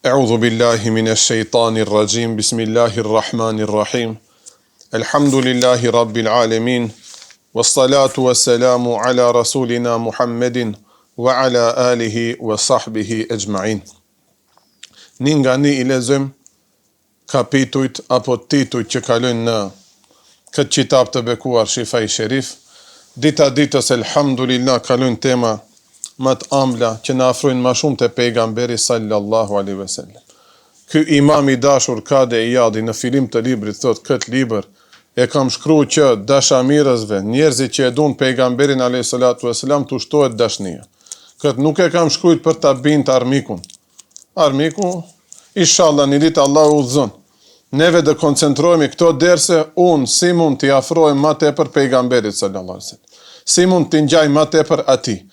A'udhu billahi minash shaitanir rajim. Bismillahir rahmanir rahim. Alhamdulillahi rabbil alamin. Wassalatu wassalamu ala rasulina Muhammedin wa ala alihi wa sahbihi ajma'in. Një nga një i lezëm kapitujt apo titujt që kalojnë në këtë kitab të bekuar Shifai Sherif. Dita ditës elhamdulillah kalojnë tema më të ambla që na afrojnë më shumë te pejgamberi sallallahu alaihi wasallam. Ky imam i dashur Kade Iyadi në fillim të librit thot këtë libër e kam shkruar që dashamirësve, njerëzit që e duan pejgamberin alayhi salatu wasalam tu shtohet dashnia. Kët nuk e kam shkruar për ta bint armikun. Armiku inshallah një ditë Allahu udhzon. Neve do koncentrohemi këto derse si mund t'i afrohem më tepër pejgamberit sallallahu alaihi wasallam. Si mund t'i ngjaj më tepër atij.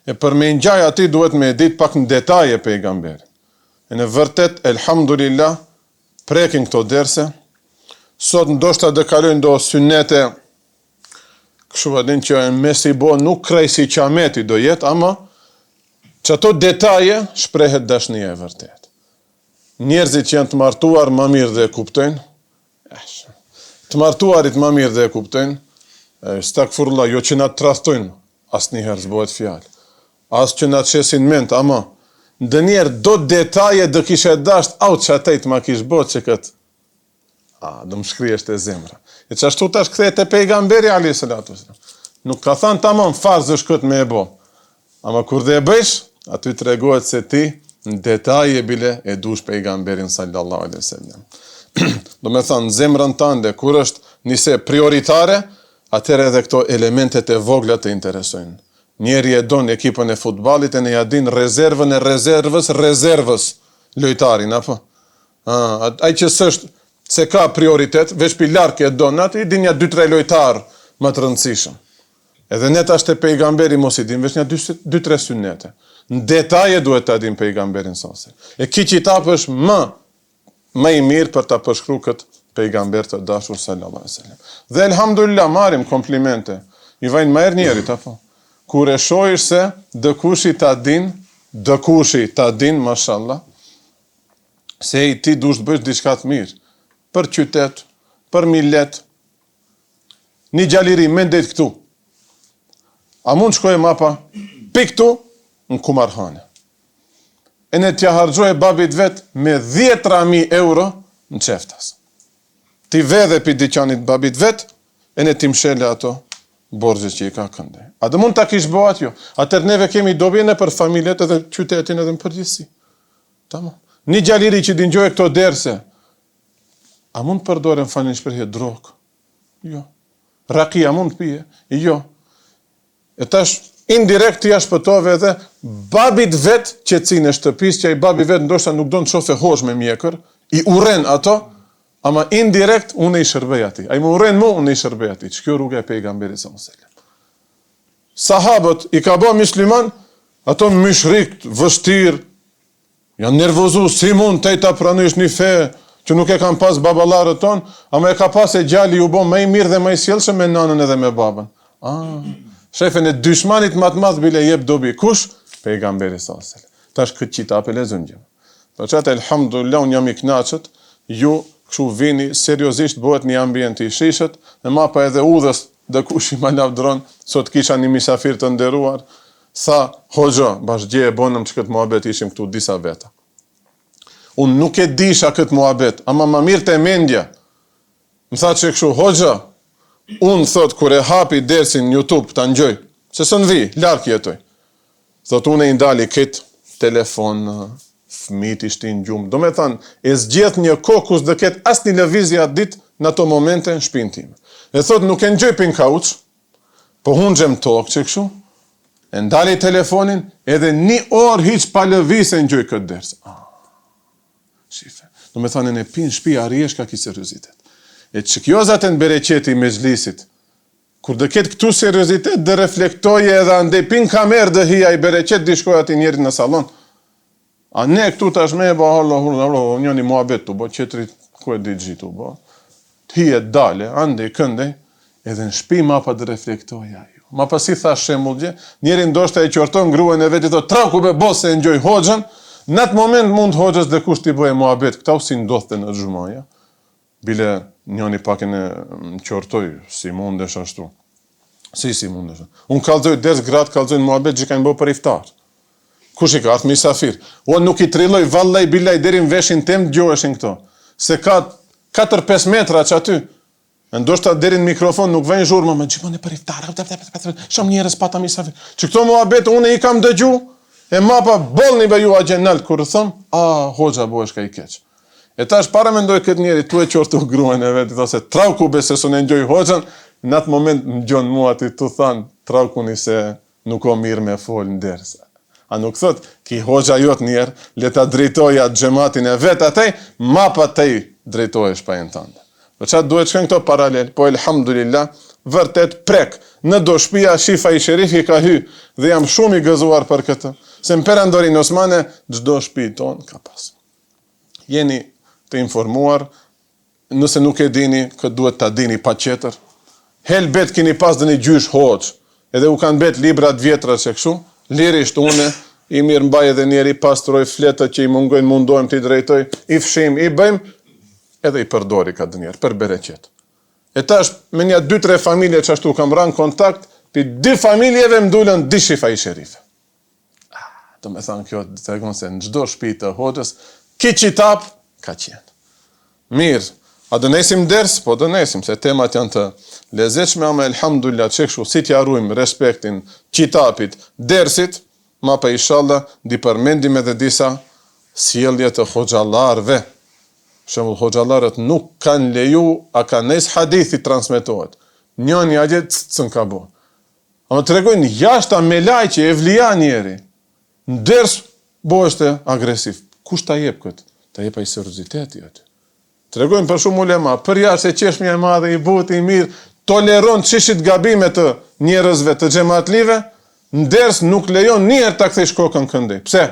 E për me ngjaj ati duhet me ditë pak në detaje pejgamberin. E në vërtet, elhamdulillah, prekin këto derse. Sot ndoshta do kalojnë do synete, kështu adin që e mes i bo nuk krej si qameti do jetë, ama që ato detaje shprehet dashnia e vërtet. Njerëzit që janë të martuar më mirë dhe e kuptojnë, të martuarit më mirë dhe e kuptojnë, stakfurullah, jo që na të trahtojnë, asnjëherë s'bëhet fjalë. As që na të shesin ment, ama ndonjëherë do detaje do kishe dasht, au që atajt ma kish bot që këtë. Do më shkrihesh te zemra. E që ashtu tash kthehet te pejgamberi alayhi salatu wasalam. Nuk ka thënë tamam farz është këtë me e bo. Ama kur dhe e bësh, aty tregohet se ti në detaje bile e dush pejgamberin sallallahu alaihi wasallam. Do me thënë zemrën tënde kur është nise prioritare, atëherë edhe këto elementet e vogla të interesojnë. Njeri e don ekipën e futballit e ne ja din rezervën e rezervës lojtarin, apo? Ai që s'është se ka prioritet, veç pi lark e don, atë i din ja 2-3 lojtar më të rëndësishëm. Edhe ne tash te pejgamberi mos i din, veç ja 2-3 synete. Në detaje duhet ta din pejgamberin sase. E ki kitab është më i mirë për ta përshkruar këtë pejgamber të dashur sallallahu alaihi wasallam. Dhe elhamdulillah marrim komplimente. I vajnë më herë njerit, apo? Kur e shohish se dëkushi ta din, mashallah, se i ti dush të bësh diçka të mirë, për qytet, për millet, një gjaliri, me ndejt këtu. A mund shkoj mapa, pi këtu, në kumarhane. E ne t'ja harxoj babit vet me 10.000 euro në qeftas. Ti vedhe pi dyqanit babit vet, e ne ti mshele ato, borxhet që i ka kënde. A do mund ta kish bëhat jo? Atëherë neve kemi dobjen për familjet edhe qytetin edhe në përgjithësi. Tamam. Një gjaliri që dëgjoj këto derse, a mund përdoren falin shprehje drog? Jo. Rakia mund pije? Jo. E tash indirekt ja shpëtove edhe babit vet qetësinë e shtëpisë, që ai babi vet ndoshta nuk don të shohë hosh me mjekër, i urren ato. Ama indirekt, unë i shërbej ati. A i më uren mu, unë i shërbej ati. Që kjo rruga e pejgamberit sallallahu alaihi wasallam. Sahabët i ka bë musliman, ato mushrik, vështir, janë nervozu, si mund të ta pranojsh një fe, që nuk e kanë pas baballarët ton, ama e ka pas e gjali u bë më i mirë dhe më i sjellshëm me nanën edhe me babën. Shefën e dyshmanit më të madh bile jep dobi. Kush? Pejgamberi sallallahu alaihi wasallam. Tash këtë kitab e lexojmë. Po çata elhamdulillah, unë jam i kënaqur, ju kështu vini, seriozisht bëhet një ambient i shishët, e mapa edhe udhës dhe kush i ma lavdron, sot kisha një misafir të nderuar, tha, hoxha, bashkëgje e bonëm që këtë muhabet ishim këtu disa veta. Unë nuk e disha këtë muhabet, ama ma mirë të mendja. Më tha që kështu, hoxha, unë thot, kur e hapi dersin në YouTube të ngjoj, se së në vi, lark jetoj. Thot, unë e indali këtë telefon, fëmijët ishtin gjumë. Do me thanë, e zgjedh një kokus dhe ketë asnjë lëvizje atë ditë në ato momente në shpinë time. E thot, nuk e ngjoj pin kauç, po hunxhem tokë që kështu, e ndali telefonin, edhe 1 orë hiç pa lëvizje ngjoj këtë ders. Shife. Do me thanë, në pin shtëpi arrihesh ka ki seriozitet. E çikjozat e bereqeti me xhlisit. Kur do ketë këtu seriozitet, dhe reflektoje edhe andej pin kamerë dhe hija i bereqet di shkoj ati njerit në salon. A ne këtu tash me e ba njëni muhabet të bo, qetërit ku e di gjitu bo. Hijet dale, andej, këndej, edhe në shpi ma pa dhe reflektoja ju. Ma pasi thash shemull gje, njeri ndoshta e qorton gruën e vetit, traku me bos se engjoj hoxhën, Në atë moment mund hoxhës dhe kush t'i bëje muhabet, këta si ndodhte në xhumaja. Bile njëri pak e më qortoi, si mundesh ashtu. Si mundesh. Unë kallzoj ders gratë kallzojnë muhabet që kanë bërë për iftar. Kush i ka ardhur misafir? Unë nuk i trilloj vallaj bilaj deri në veshin tim dëgjoheshin këto. Se ka 4-5 metra që aty. Ndoshta deri në mikrofon nuk vjen zhurmë, më gjipon për iftar. Shumë njerëz pata misafir. Që këto muhabet unë i kam dëgju, e mapa bollni be ju agjenal kur thon, hoxha bohesh ka i keq. E tash para mendoj këtë njeri tu e qortu gruan e vet, thosë trauku besë se unë enjoj hoxhën, në atë moment më gjon mua ti tu than traukuni se nuk o mirë me fol në ders. A nuk thot ki hoxha jot njerë, le ta drejtoj atë xhamatin e vet atej, mapa tej drejtohesh pa en tënde. Po çfarë duhet shkojnë këto paralel? Po elhamdulillah, vërtet prek. Në do shtëpia Shifa i Sherifi ka hy dhe jam shumë i gëzuar për këtë. Se në perandorin Osmane çdo shtëpi ton ka pas. Jeni të informuar, nëse nuk e dini, këtë duhet ta dini pa qetër. Helbet keni pas dhe një gjysh hoxh, edhe u kanë bet librat vjetra që kështu, lirisht une, i mirë mbaj edhe njeri pastroj fletët që i mundohem të i drejtoj, i fshim, i bëjmë, edhe i përdori ka dë njerë, për bereqet. E tash, me një 2-3 familje që ashtu kam ranë kontakt, për 2 familjeve më dullën 2 Shifa i Sherife. Do me thanë kjo, të regon se në gjdo shpi të hoxhës, ki qitap, ka qenë. Mirë, a dënesim ders? Po dënesim, se temat janë të lezetshme, ama elhamdulillah, që kështu, si t'ja ruajmë respektin qitapit, dersit, ma pa inshallah, di përmendim edhe disa sjellje të hoxhallarëve. Shembull, hoxhallarët nuk kanë leju, a ka nes hadithi transmetohet. Njëni agje cën ka bo. Ama të regojnë jashta me lajqe, evlija njeri. Në ders, bo është agresiv. Kush ta jep këtë? Ta jep ai serioziteti aty. Të regojnë për shumë ulema, për jashtë se qeshmja e madhe, i butë, i mirë, toleron çishit gabime të njerëzve, të xhamatlive, në ders nuk lejon njëherë ta kthesh kokën këndej. Pse?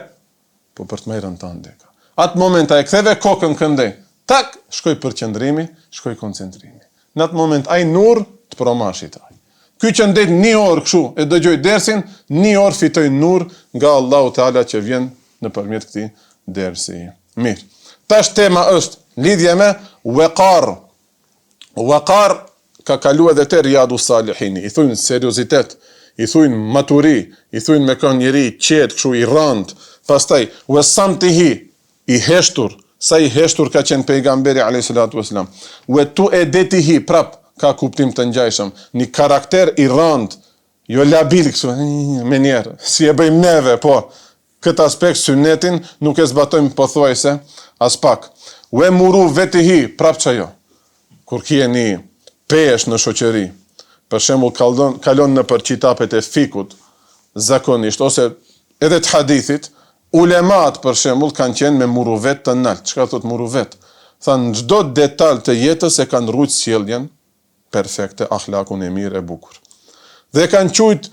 Po për të merrën tënde. Atë moment ai ktheve kokën këndej. Tak, shkoj përqendrimi, shkoj koncentrimi. Në atë moment ai nur të promashit ai. Ky që ndet 1 orë kështu e dëgjoj dersin, 1 orë fitoj nur nga Allahu Teala që vjen nëpërmjet këtij dersi. Mirë. Tash tema është lidhje me waqar. Waqar ka kalu edhe te Riyadus Salihin. I thujnë seriozitet, i thujnë maturi, i thujnë me kanë njeri qetë, kështu i rand. Pastaj wasamtihi, i heshtur. Sa i heshtur ka qenë pejgamberi a.s. Tu edetihi, prap, ka kuptim të ngjajshëm. Një karakter i rand, jo labil kështu, me njerë, si e bëjmë neve, po. Këtë aspekt sunnetin nuk e zbatojmë pothuajse as pak. Muru vetihi, prap që jo. Kur kje një pesh në shoqëri, për shembull kalon në për qitapet e fikut, zakonisht, ose edhe të hadithit, ulemat, për shembull, kanë qenë me muruvet të nalt. Çka thot muruvet? Thanë, çdo detaj të jetës e kanë rrujt sjelljen perfekte, akhlakun e mirë e bukur. Dhe kanë qujt,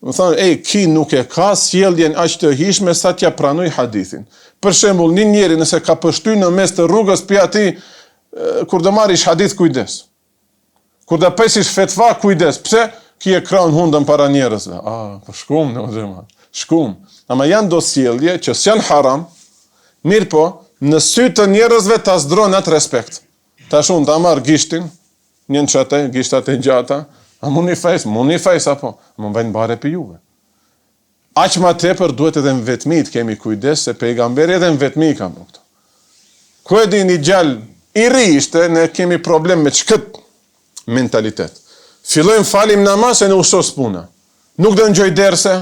më thanë, ki nuk e ka sjelljen aq të hishme sa t'ja pranoj hadithin. Për shembull, një njeri nëse ka pështy në mes të rrugës pi ati, kur do marrish hadith kujdes. Kur do pesish fetva kujdes. Pse? Ki e kraun hundën para njerëzve. Po shkum në xhamat. Shkum. Ama janë do sjellje që s'janë haram, mirë po, në sy të njerëzve ta zdron atë respekt. Tash unë ta marr gishtin, njën qate, gishtat e gjata, a mund një fejs apo, më bëjnë bare për juve. Aq ma tepër duhet edhe në vetmit kemi kujdes, se pejgamberi edhe në vetmi ka më këto. Ku e di një gjallë i ri ishte, ne kemi problem me çkët mentalitet. Fillojmë falim namaz e në usos puna. Nuk do ngjoj derse,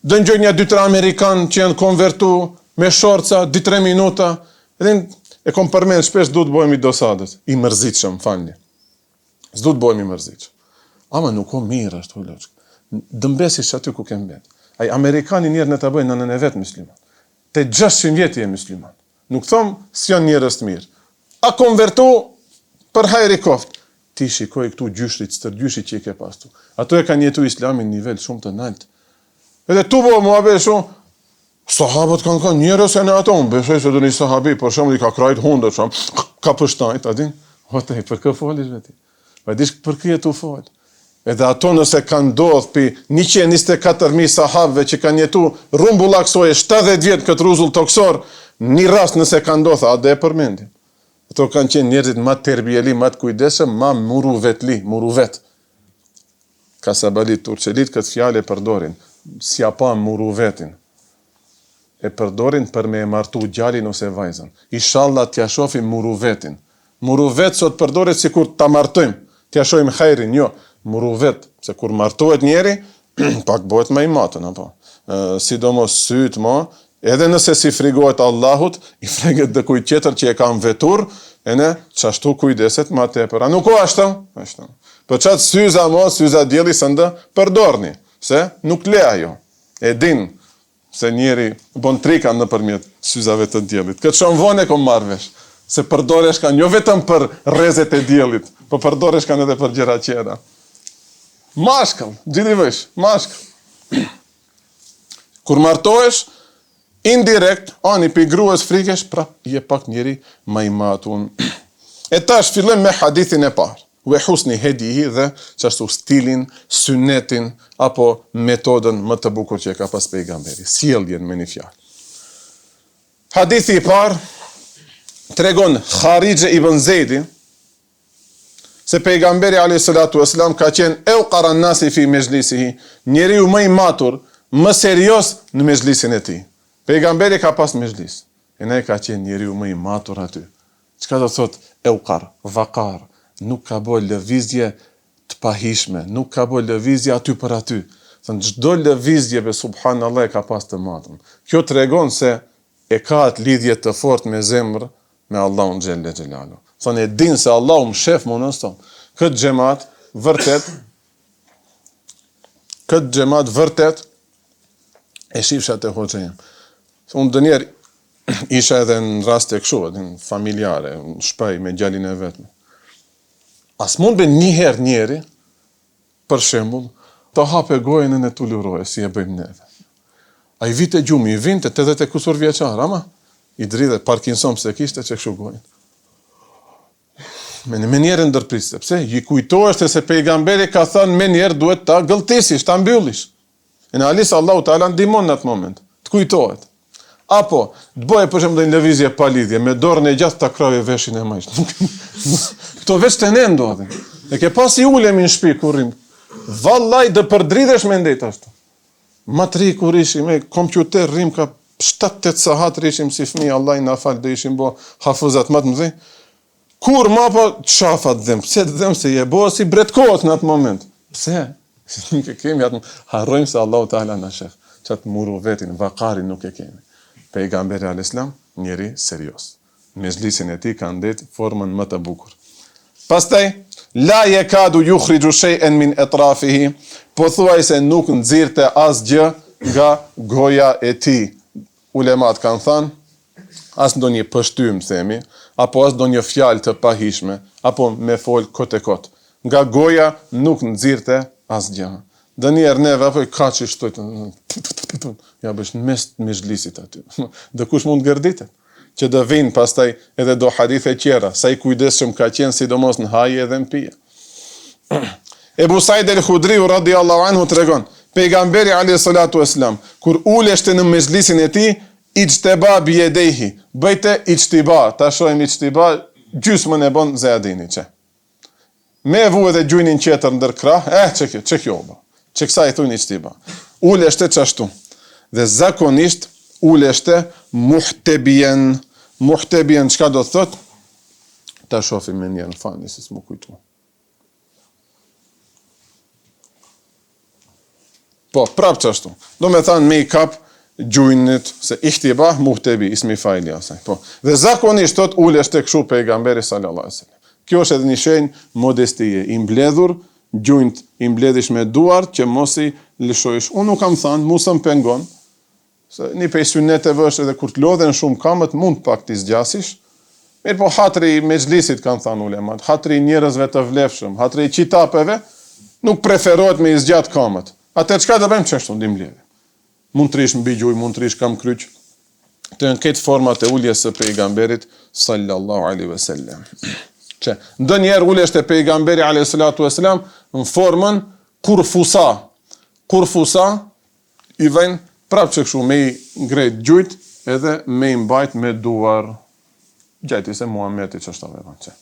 do ngjoj një 2-3 amerikan që janë konvertu me shorca, 2-3 minuta, edhe e kom përmend shpesh duhet bëhemi dosadës, i mërzitshëm, falni. S'du të bëhemi mërzitshëm. Ama nuk o mirë ashtu loçk. Dëmbesish aty ku ke mbet. Ai amerikani njerë në të bëjnë nënën e vetë musliman. Te 600 vjeti e musliman. Nuk thom si janë njerëz të mirë. A konvertu për hajri koft. Ti shikoj këtu gjyshrit, stërgjyshit që i ke pas tu. Ato e kanë jetu islamin në nivel shumë të nalt. Edhe tu po mua be shumë, sahabët kanë njerëz e në ato, besoj se do një sahabi, për shembull i ka krajt hundët, ka pështajt, a din? Otej, për kë folish veti? Pa dish për kë tu fol? Edhe ato nëse kanë ndodhur pi 124.000 sahabëve që kanë jetu rrumbullaksoje 70 vjet këtë rrezull toksor, një rast nëse kanë ndodhur, a do e përmendim. Ato kanë qenë njerëzit më terbiyeli, më të kujdesshëm, më muruvet. Kasabalit turqelit këtë fjalë e përdorin, si pa muruvetin. E përdorin për me e martu djalin ose vajzën. Inshallah t'ja shohim muruvetin. Muruvet sot përdoret sikur ta martojmë, t'ja shohim hajrin, jo. Muruvet, se kur martohet njeri, pak bëhet më i matën, apo. Sidomos syt më, edhe nëse si frigohet Allahut, i freget dhe kujt tjetër që e kam vetur, e ne qashtu kujdeset ma tepër. A nuk o ashtu? Ashtu. Për qatë syza djeli së ndë përdorni, se nuk le ajo. E din se njeri bon trika në përmjet syzave të djelit. Këtë shumë vone kom marvesh, se përdoresh kanë jo vetëm për rrezet e djelit, po përdoresh kanë edhe për gjëra tjera. Mashkëll, gjithivesh, mashkëll. Kur martohesh, indirekt, ani pi gruas frikesh, prap je pak njeri ma i matun. E tash fillem me hadithin e parë. Ve husni hedihi dhe qashtu stilin, synetin, apo metodën më të bukur që e ka pas pejgamberi. Sjelljen me një fjalë. Hadithi i parë tregon Kharija ibn Zejdi, se pejgamberi a.s. ka qenë euqara nasi fi mejlisihi, njeriu më i matur, më serios në mejlisin e tij. Pejgamberi ka pas mejlis, e ne ka qenë njeriu më i matur aty. Çka do thot euqar, vakar, nuk ka bo lëvizje të pahishme, nuk ka bo lëvizje aty për aty. Thënë, çdo lëvizjeve, subhanallah, ka pas të matën. Kjo tregon se e ka atë lidhje të fortë me zemër me Allahun xhelle xhelalu. Thënë, e din se Allahu më shef më nëston. Këtë xhamat vërtet e shifsha të hoxhën. Unë dënjerë isha edhe në rast e kështu, në familjare, në shpej me gjalin e vetëm. As mund be njëherë njeri, për shembull, të hape gojën e në të luroje, si e bëjmë neve. A i vite gjumi, i vinte 80 kusur vjeçar, ama i dridhe Parkinson se kishte që kështu gojën. Me njerë ndërprisë, pse? I kujtohesh se pejgamberi ka thënë me njerë duhet ta gëlltisish, ta mbyllish. E në alisë Allahu Teala ndihmon në atë moment, të kujtohet. Apo, të bëje për shembull një lëvizje pa lidhje, me dorën e gjatë ta kroje veshin e majsh. Këto veç të ne ndodhin. E ke pasi ulemi në shtëpi kur rrim. Vallaj dë përdridhesh me ndet ashtu. Matri kur ishim me kompjuter rrim ka 7-8 sahat rishim si fëmijë, Allah na fal, do ishim bo hafuzat më të mëdhenj. Kur ma po qafat dhem, pse të dhem se je bo si bretkot në atë moment. Pse? Nuk e kemi atë, harrojmë se Allahu Teala na shef. Qatë muru vetin, vakarin nuk e kemi. Pejgamberi al-Islam, njeri serios. Mezhlisin e tij ka ndet formën më të bukur. Pastaj, la yakadu yukhriju shay'an min atrafihi, po thuaj se nuk nxirrte asgjë nga goja e tij. Ulemat kanë thënë, as ndonjë pështym themi, apo as ndonjë fjalë të pahishme, apo me fol kot e kot. Nga goja nuk nxirrte asgjë. Dënjerë neve, apo i ka që shtojtë, ja bësh në mes të mezhlisit aty. Dhe kush mund gërditet? Që dhe vinë pastaj edhe do hadithe tjera, sa i kujdesshëm ka qenë sidomos në haje edhe në pije. Ebu Said el-Khudriu radiallahu anhu tregon, pejgamberi a.s. kur uleshte në mezhlisin e tij, ijteba biyedehi, bëjte ijtiba, ta shohim ijtiba, gjysmën e bon Zeadini që. Me vu edhe gjujnin qetër ndër krah, që kjo ba. Që kësa i thunë ijtiba. Uleshte qashtu. Dhe zakonisht uleshte muhtebien. Muhtebien, qka do të thot? Ta shofim me njerë në fani, si s'mu kujtu. Po, prap qashtu. Do me thanë me i kap gjujnit, se ihtiba muhtebi, ismi fajli asaj. Po. Dhe zakonisht tot uleshte këshu pejgamberi sallallahu alaihi wasallam. Kjo është edhe një shenjë modestie, i mbledhur, gjujnt i mbledhish me duart që mos i lëshojsh. Unë nuk kam thënë, mu së më pengon, se një pej syneteve është edhe kur të lodhen shumë kamët, mund pak t'i zgjasish, mirë po hatri i mezhlisit kanë thënë ulemat, hatri i njerëzve të vlefshëm, hatri i qitapeve, nuk preferohet me i zgjat kamët. Atër çka të bëjmë qështu ndi mbledhje? Mund të rish mbi gjuj, mund të rish kam kryq, të në këtë format e uljes së pejgamberit, sallallahu alaihi wasallam. Që ndonjëherë uleshte pejgamberi alayhi salatu wasalam në formën Kur fusa, i vajnë prapë që këshu me i ngrejt gjujt edhe me i mbajt me duar. Gjajti se Muhameti që është të vevan që.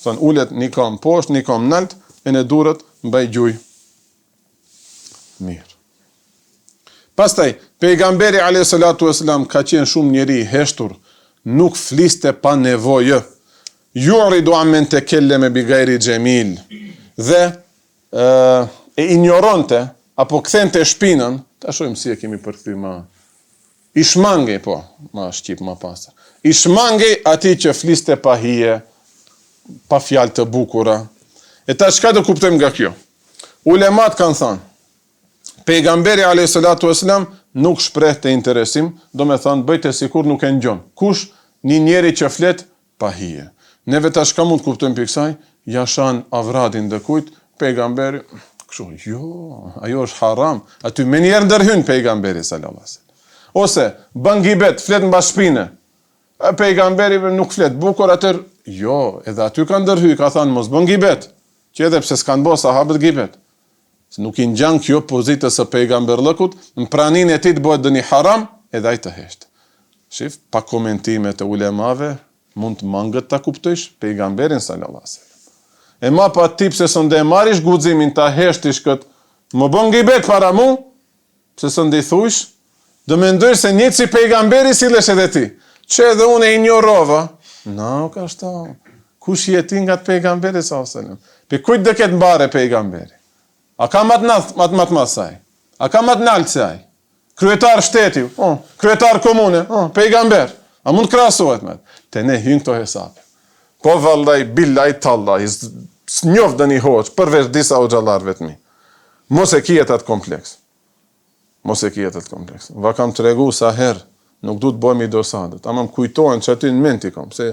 Thënë ullet një kam poshtë, një kam nalt, e në durët mbaj gjuj. Mirë. Pastaj, pejgamberi a.s. ka qenë shumë njeri heshtur, nuk fliste pa nevojë. Yuridu ammen tekelleme bi ghairi jamil. Dhe e ignoronte apo kthente shpinën, ta shohim si e kemi përkthy më. I shmangej po, ma shqip ma pastër. I shmangej atij që fliste pa hije, pa fjalë të bukura. E ta çka do kuptojmë nga kjo? Ulemat kanë thënë, pejgamberi a.s. nuk shprehte interesim, do me thënë bëjte sikur nuk e ngjon. Kush? Një njeri që flet pa hije. Neve tash ka mund të kuptojmë për kësaj, jashan avradin dhe kujt, pejgamberi, kështu, jo, ajo është haram, aty me njerë ndërhyn pejgamberi sallallahu alaihi wasallam. Ose, bën gibet, flet në bashkëpine, pejgamberi nuk flet bukur, atër, jo, edhe aty ka ndërhy, ka thënë, mos bën gibet, që edhe pse s'kanë bo sahabët gibet. Se nuk i ngjan kjo pozitës së pejgamberllëkut, në pranin e tij të bëhet dëni haram, edhe ai të hesht. Shif, pa komentime të ulemave, mund të mangët ta kuptojsh pejgamberin sallallahu alaihi wasallam. E ma pa tip se sonde marish guximin ta heshtish kët, më bën gibet para mu, se sonde i thush, do mendoj se një si pejgamberi sillesh edhe ti. Që edhe unë e ignorova. No, ka shta. Kush je ti nga pejgamberi sallallahu alaihi wasallam? Pe kujt do ket mbare pejgamberi? A ka matë saj? A ka matë naltë saj? Kryetar shteti, kryetar komune, pejgamber. A mund krahasohet me? Te ne hynë këto hesape. Po vallaj, billaj, tallaj, s'njof dëni hoq, përveç disa o gjallarve të mi. Mos e kijet atë kompleks. Va kam të regu sa herë, nuk du të bojmë i dosadet. Ama më kujtojnë që aty në menti kom, se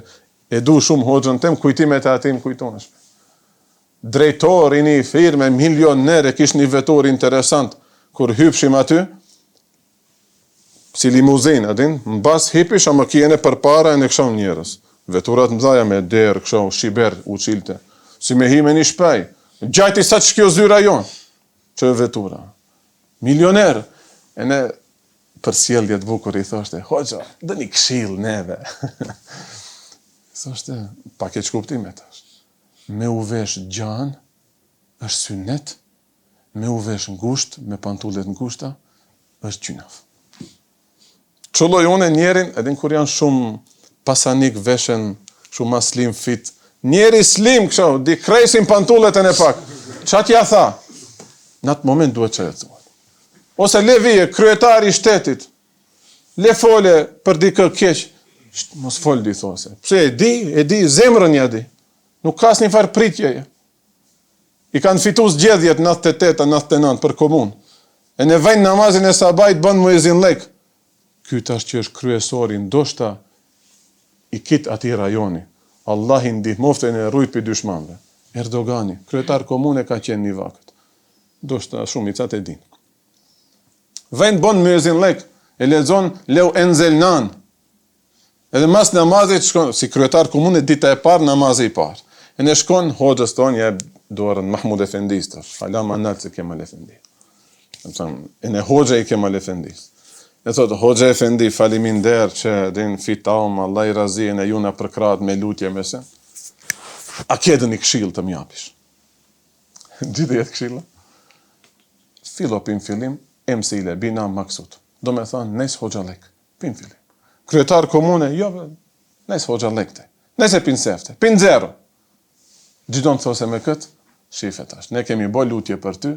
e du shumë hoxën tem, kujtimet e aty më kujtojnë. Drejtor i një firme, milioner, e kish një vetor interesant, kur hypshim aty, si limuzin, adin, në bas hipish, ama kjene për para e në këshon njërës. Veturat mdhaja me derë, këshon, shiber, uqilte. Si me hi me një shpej. Gjajti sa që kjo zyra jonë, që e vetura. Milioner. E ne për sjelljet bukur i thoshte, hoxha, dë një këshill neve. Thoshte, pak e qkuptime tash. Me u vesh gjan, është synet, me u vesh ngusht, me pantullet ngushta, është gjynaf. Qëlloj unë e njerin, edhin kur janë shumë pasanik veshen, shumë ma slim fit, njeri slim kësho, di krejsin pantullet e në pak. Qa t'ja tha? Në atë moment duhet që e të thuat. Ose le vije, kryetari i shtetit, le fole për dikë keq, mos fol di those. Pse e di, zemrën ja di. Nuk kas një farë pritjeje. I kanë fitu zgjedhjet 98-99 për komun. E në vajnë namazin e sabajt bën muezin lek. Ky tash që është kryesori, ndoshta i kit ati rajoni. Allah i ndihmofte në rujt për dyshmanve. Erdogani, kryetar komune ka qenë një vakët. Ndoshta shumicat e din. Vajnë bën muezin lek, e lexon Leu Enzelnan. Edhe mas namazit shkon, si kryetar komune, dita e parë, namazi i parë. E në shkon, hoxhës tonë, jep dorën Mahmud Efendis, hala ma nalë se Kemal Efendi. E në hoxhë i Kemal Efendis. E thotë, hoxhë Efendi, faliminderit që din fitaum, Allah i razije në juna përkrat me lutje me se. A kjedë një këshill të mjapish? Gjithë jetë këshilla? Filo pim fillim, emsile, bina maksut. Do me thonë, nes hoxha lek, pim fillim. Kryetar komune, jo, nes hoxha lekte. Nes e pin sefte, pin zero. Gjithon të those me këtë, shife tash. Ne kemi bo lutje për ty,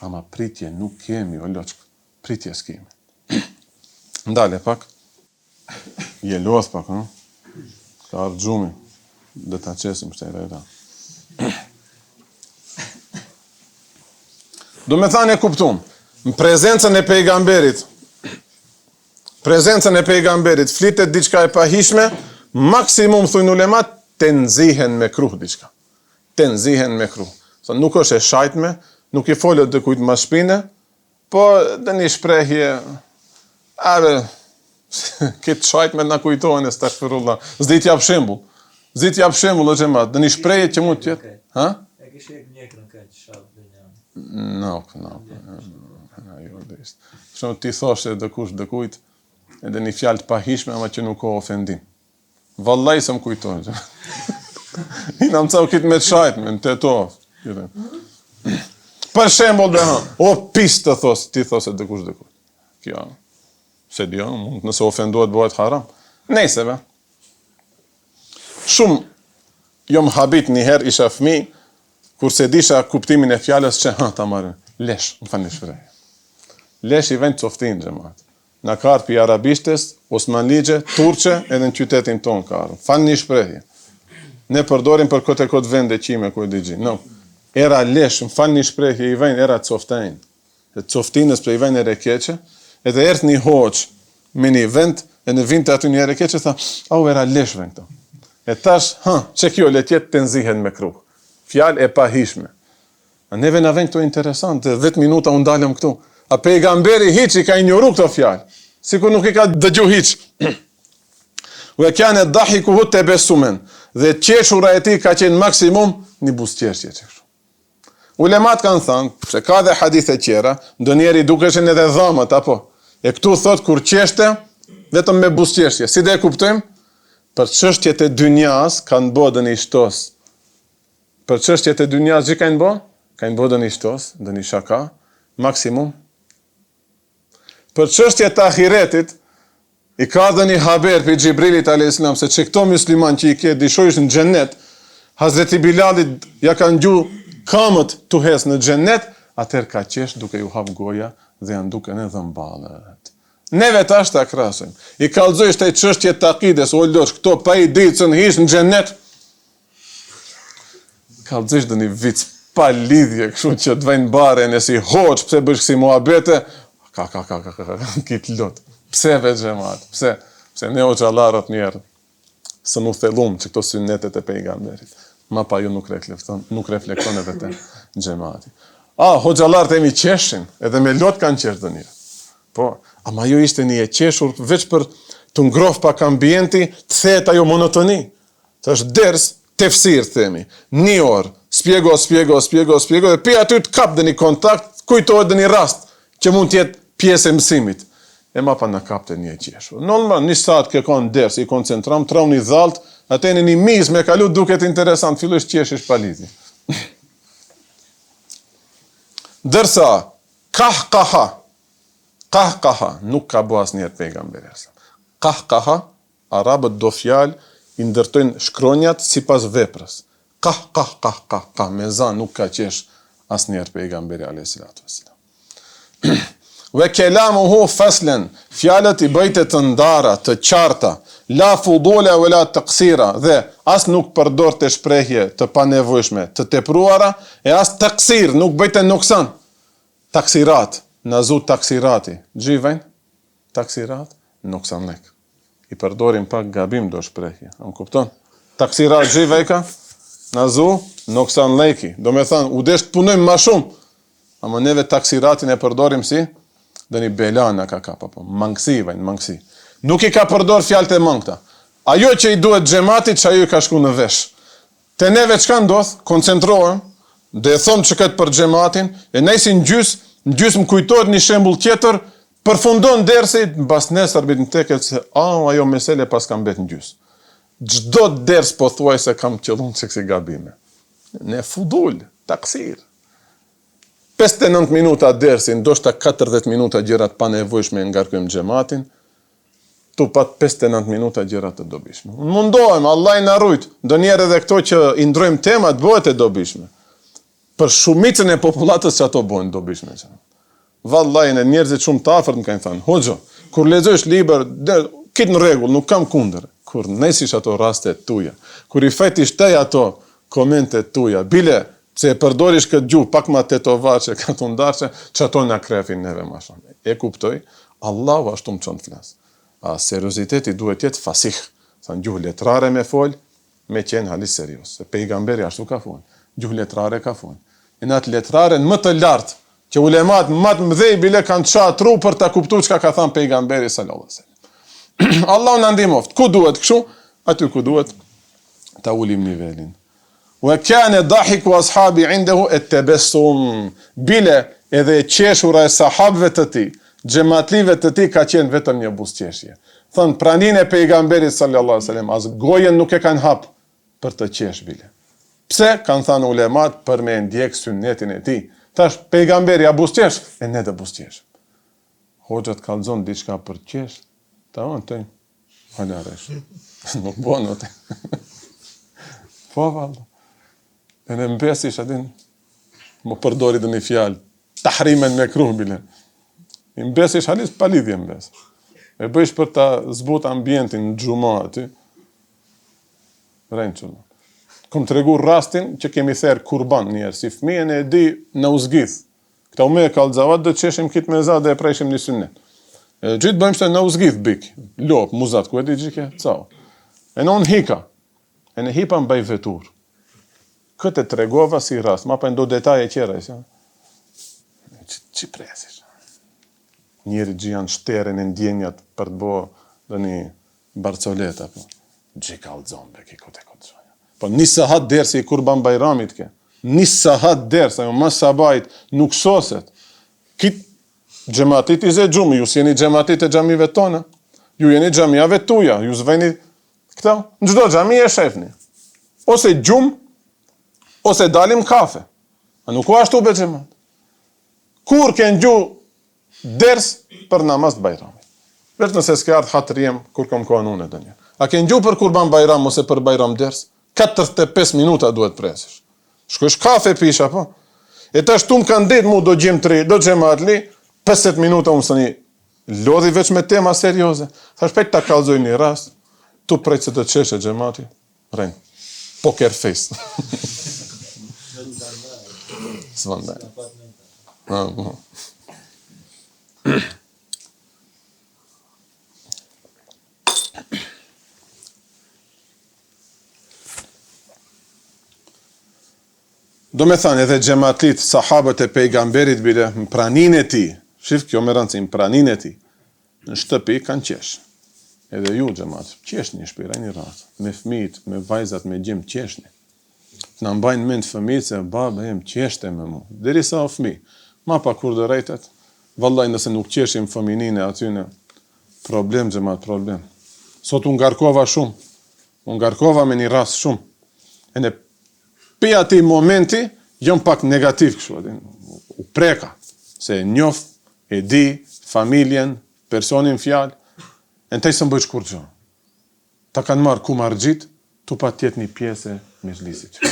ama pritje nuk kemi, o loqk. Pritje s'kemi. Ndale pak. Je loth pak, ha? Ka ardhë gjumi. Dhe ta qesim shtejra e ta. Do me thane kuptum. Në prezencën e pejgamberit, flitet diçka e pahishme, maksimum thujnë ulemat, të nzihen me kruh diçka. Të nzihen me kruh. So, nuk është e shajtme, nuk i folët dhe kujtë ma shpine, po dhe një shprehje, këtë shajtme nga kujtojnë e stakfirullah. Zdi t'jap shembull. Zdi t'jap shembull, o gjemat, dhe një shprehje që mund t'jetë. Ha? E kishë e njëkën këtë shabë dhe një. Shumë ti thoshe dëkujt, edhe një fjalë të pahishme, ama që nuk ka ofendim. Vallaj se më kujtojnë. I në mëcau kitë me të shajtë, me në të to. Për shembull o pis të thos, ti thoshe dëkujt. Kjo, se dio, nëse ofendohet bëhet haram. Nejse, Shumë, jom habit njëherë isha fëmi, kur se disha kuptimin e fjalës që ta marrë. Lesh, më fani shprej. Lesh i vend coftin, xhamat. Në kartë për arabishtes, osmanligje, turqe, edhe në qytetin tonë karë. Fani shprejje. Ne përdorim për këtë vende qime ku e digji. No. Era lesh, më fani shprejje i vend era coftin. E coftinës për i vend e rekeqe, edhe ertë një hoqë me një vend, e në vind të aty një rekeqe, tha, au era lesh vend këto. E tash, që kjo le tjetë të nzihen me kruh. Fjalë e pahishme. A neve në vend këto interesant, 10 minuta unë dalëm këtu. A pejgamberi hiç i ka injoru këto fjalë. Sikur nuk i ka dëgju hiç. Wa kana dhahikuhu tabassuman. Dhe qeshura e tij ka qenë maksimum një buzëqeshje kështu. Ulemat kanë thënë, se ka dhe hadithe tjera, ndonjëri dukeshin edhe dhëmët apo. E këtu thot kur qeshte vetëm me buzëqeshje. Si dhe e kuptojmë? Për çështjet e dynjas kanë bë dëni shtos. Për çështjet e dynjas që kanë bë? Kanë bë dëni shtos, dëni shaka, maksimum. Për çështjet e ahiretit, i ka dhënë haber për Xhibrilit a.s. se që këto musliman që i ke dishojsh në xhennet, Hazreti Bilalit ja kanë gju kamët të hes në xhennet, atëherë ka qesh duke ju hap goja dhe janë duke në dhëmballet. Neve tash ta krasojmë. I kallëzojsh të çështje të akides, o losh, këto pa i ditën hish në xhennet. Kallëzojsh dhe një vic pa lidhje, kështu që të vajnë bare, nësi hoq, pse bësh kësi muhabete, kitë lot. Pse veçemat, pse ne o gjallarët njerë, së nuk thellum që këto synnetet e pejgamberit. Ma pa ju nuk reflekton edhe te xhamati. Ho gjallarët e mi qeshin, edhe me lot kanë qesh dhe njërë. Po, ama jo ishte një e qeshur veç për të ngrof pak ambienti, të thet ajo monotoni. Të është ders, tefsir, themi. 1 orë, spjego, dhe pi aty të kap dhe një kontakt, kujtohet dhe një rast, që mund tjetë pjesë e mësimit. E ma pa në kap të një e qeshur. Normal, një saat ke konë ders, i koncentram, trau një dhalt, ateni një miz me kalu duket interesant, fillush qeshish paliti. Dërsa, kahkaha, nuk ka bo asë njerë pejgamberi. Kahkaha, arabët do fjalë, i ndërtojnë shkronjat si pas veprës. Kah, me zan nuk ka qesh asë njerë pejgamberi a.s. Ve kelamuhu faslen, fjalët i bëjtë të ndara, të qarta, la fudula ve la taqsira, dhe as nuk përdor të shprehje të panevojshme, të tepruara, e as taqsir, nuk bëjtë nuksan. Taksirat, nazu taksirati, gjivajnë, taksirat, nuksan lek. I përdorim pak gabim do shprehje, më kupton? Taksirat gjivajka, nazu, nuksan leki. Do me thanë, u desh të punojmë ma shumë, ama neve taksiratin e përdorim si, dhe një belana ka po, mangësi vajnë, mangësi. Nuk i ka përdor fjalët e mangëta. Ajo që i duhet xhamatit, që ajo i ka shku në vesh. Te neve çka ndodh, koncentrohem, dhe e thom që këtë për xhamatin, e nejsi në gjys më kujtohet një shembull tjetër, përfundon dersi, mbas nesër bit në teket se, ajo mesele pas kam bet në gjys. Çdo ders po thuaj se kam qëllun që kësi gabime. Ne fudul, taksir. 59 minuta dersin, ndoshta 40 minuta gjërat pa nevojshme ngarkojmë xhamatin, tu pat 59 minuta gjërat të dobishme. Mundohem, Allah i na rujt, ndonjëherë edhe këto që i ndrojmë temat bëhet e dobishme. Për shumicën e popullatës që ato bëhen dobishme. Vallahi në njerëzit shumë të afërt më kanë thënë, hoxho, kur lexosh libër, kitë në rregull, nuk kam kundër. Kur nesish ato raste tuja, kur i fetish tej ato komente tuja, bile se e përdorish këtë gjuhë pak ma tetovarçe, këtë ndarçe, që ato na krefin neve ma shumë. E kuptoj, Allahu ashtu më çon flas. Serioziteti duhet jetë fasih. Sa në gjuhë letrare me fol, me qenë halis serios. Se pejgamberi ashtu ka fol. Gjuhë letrare ka fol. E në atë letrare në më të lartë, që ulemat më të mëdhej bile kanë çatru për ta kuptuar çka ka thënë pejgamberi sallallahu alaihi wasallam. Allahu na ndihmoft. Ku duhet kështu? Aty ku duhet ta ulim nivelin. Wa kana dahiku ashabi indehu at-tabassum. Bile edhe qeshura e sahabëve të tij, xhamatlive të tij ka qenë vetëm një buzëqeshje. Thon praninë e pejgamberit sallallahu alaihi wasallam, as gojen nuk e kanë hap për të qesh bile. Pse? Kanë thënë ulemat për me ndjek sunnetin e tij. Tash pejgamberi a buzëqesh, e ne të buzëqesh. Hoxha të kallzon diçka për të qesh, tamam të halaresh. Nuk bën atë. Po valla. E në mbesi shadin, më përdori dhe një fjalë, tahrimen me kruh bile. I mbesi shalis palidhje mbes. E bëjsh për ta zbut ambientin në gjuma aty, rejnë qëllë. Kom të regu rastin që kemi therë kurban njerë, si fëmijën e di në uzgith. Këta ume e kalzavat dhe qeshim kit me za dhe e prejshim një sunnet. Gjitë bëjmë shte në uzgith bik, lop, muzat, ku e di gjike, cao. E në unë hika, e në hipa më bëj vetur. Këtë të regova si rast, ma për ndo detaje qera, që presish? Njëri gjian shteren e ndjenjat për të bo dhe një barcoleta, po. Gjika alëzon, be ki kote kote shoja. Po një sahat derë se i kurban bajramit ke, një sahat derë, sa jo mas sabajt nuk soset. Kitë gjematit i ze gjumë, ju s'jeni gjematit e gjamive tona, ju jeni gjamiave tuja, ju zveni këta, në gjdo gjami e shefni. Ose gjumë, ose dalim kafe. A nuk o ashtu be gjemat. Kur kënë gju ders për namaz të bajramit. Vetë nëse s'ke ardhë hatërjem, kur kom kohën unë edhe një. A kënë gju për kurban bajram, ose për bajram ders, 45 minuta duhet presish. Shkojsh kafe pisha, po. E ta shtu më kanë ditë mu do gjim të ri, do gjematli, 50 minuta unë së një lodhi veç me tema serioze. Tha shpejt ta kalzoj një rast, tu prejtë se të qeshe gjemati, rejnë. Poker face. Svandaj. Do me thënë edhe xhamatlit, sahabët e pejgamberit bile, në praninë e tij, shif kjo me rëndësi, në praninë e tij, në shtëpi kanë qesh. Edhe ju xhamat, qeshni një shpira një rast, me fëmijët, me vajzat, me gjim, qeshni. Na mbajnë mend fëmijët se baba jem qeshte me mu. Derisa o fëmijë, ma pa kur dhe rejtet, vallaj nëse nuk qeshim fëminine aty në problem xhamat, problem. Sot unë ngarkova shumë, unë ngarkova me një rast shumë. E në pe ati momenti, jam pak negativ kështu, u preka, se njof, e di, familjen, personin fjalë, e në tej së mbëjq kur gjo. Ta kanë marrë ku marrë gjitë, tu pa tjetë një pjesë me zhlisit.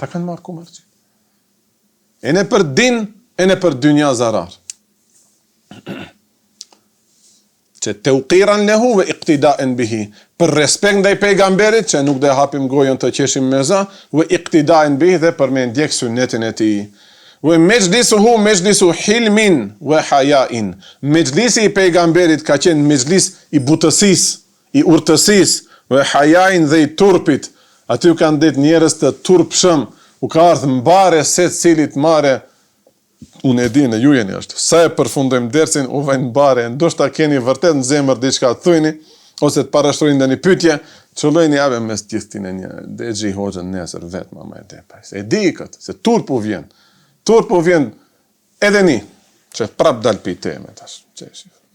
Ta kanë marrë ku marrë gjitë. E në për din, e në për dynja zarar. Që të ukiran lehu ve iqtidaen bihi, për respekt ndaj pejgamberit, që nuk dhe hapim gojën të qeshim me za, ve iqtidaen bihi dhe për me ndjek sunnetin e ti. Ve mejlisuhu mejlisu hilmin ve hajain. Mejlisi i pejgamberit ka qenë mejlis i butësis, i urtësis, ve hajain dhe i turpit. Aty u kanë dit njerës të turpshëm, u ka ardhë mbare se cilit mare. Unë e di në ju jeni është. Sa e përfundojmë dersin, u vajnë bare, ndoshta keni vërtet në zemër diçka të thujni, ose të parashtrojnë dhe një pytje, qëllojni ave mes tjithtin e një, dhe gji hoxën nesër vetë, mama e tepa. E di këtë, se turpu vjen. Turpu vjen edhe një, që prap dal pi teme tash.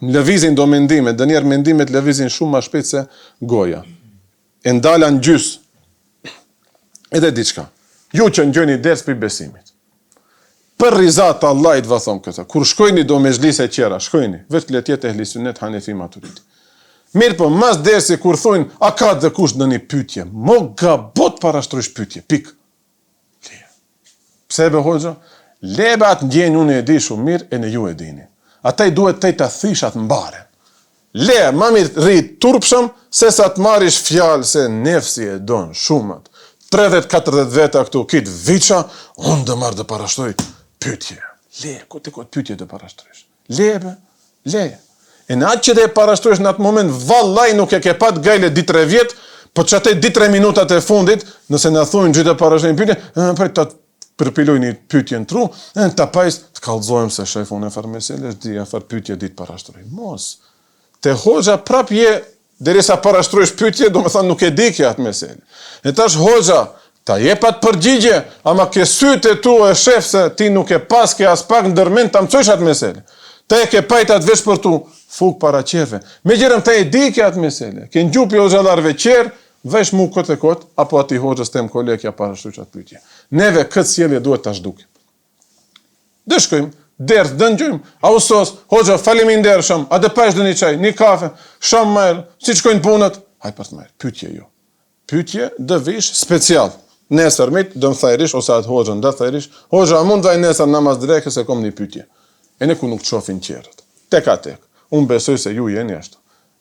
Në lëvizin do mendime, dhe njerë mendimet lëvizin shumë ma shpejt se goja. E ndala në gjys, edhe diçka. Ju që në gjëni ders për besimit. Për rizat Allahit va thom këta. Kur shkojni do me zhlise qera, shkojni. Vetë letjet e hlisunet Hanefi Maturidi. Mirë po, mas dersi kur thojnë, a ka dhe kush në një pytje. Mo gabot parashtrojsh pytje. Pik. Leje. Pse be hoxha? Lebe atë ndjenjë unë e di shumë mirë e në ju e dini. Ata i duhet të thishat mbare. Leje, ma mirë rritë turpshëm, se sa të marish fjalë se nefsi e donë shumët. 30-40 veta këtu kitë vicha, unë dhe marrë dhe parashtroj pytje. Leje, kote pytje dhe parashtrojsh. Leje, leje. E në atë që dhe parashtrojsh në atë moment, vallaj nuk e ke pat gajle 2-3 vjetë, po që atë 2-3 minutat e fundit, nëse në thujnë gjithë e parashtrojnë pytje, për të përpiloj një pytje në tru, të pajs, të kalzojmë se shef unë e farë mesele, di e farë pytje ditë parashtroj. Mos, te hoxha prap je, derisa parashtrojsh pytje, do me thanë nuk e di kja atë mesele. E tash hoxha, Ta jepat përgjigje, ama ke sytë e tu e shef se ti nuk e pas ke as pak ndërmend ta mësojsh atë mesele. Ta e ke pajtat veç për tu fuk para qefe. Me gjerëm ta e di ke atë mesele. Ke ngjupi o xhallarve qerë, vesh mu këtë e këtë, apo ati hoxhës tem kolegja parashtu që atë pyetje. Neve këtë sjellje duhet ta zhdukim. Dëshkojmë, dërth, dëngjojmë, a usos, hoxha, falemindershëm, a dhe pesh dhe një çaj, një kafe, sham merë, si shkojnë punët, haj për të merë, pyetje jo. Pyetje dë vish special. Nesër mit, dëm thajrish, ose atë hoxhën dë thajrish, hoxha, a mund vaj nesër namaz dreke se kom një pyetje. E ne ku nuk qofin qerët. Tek a tek. Unë besoj se ju jeni ashtu.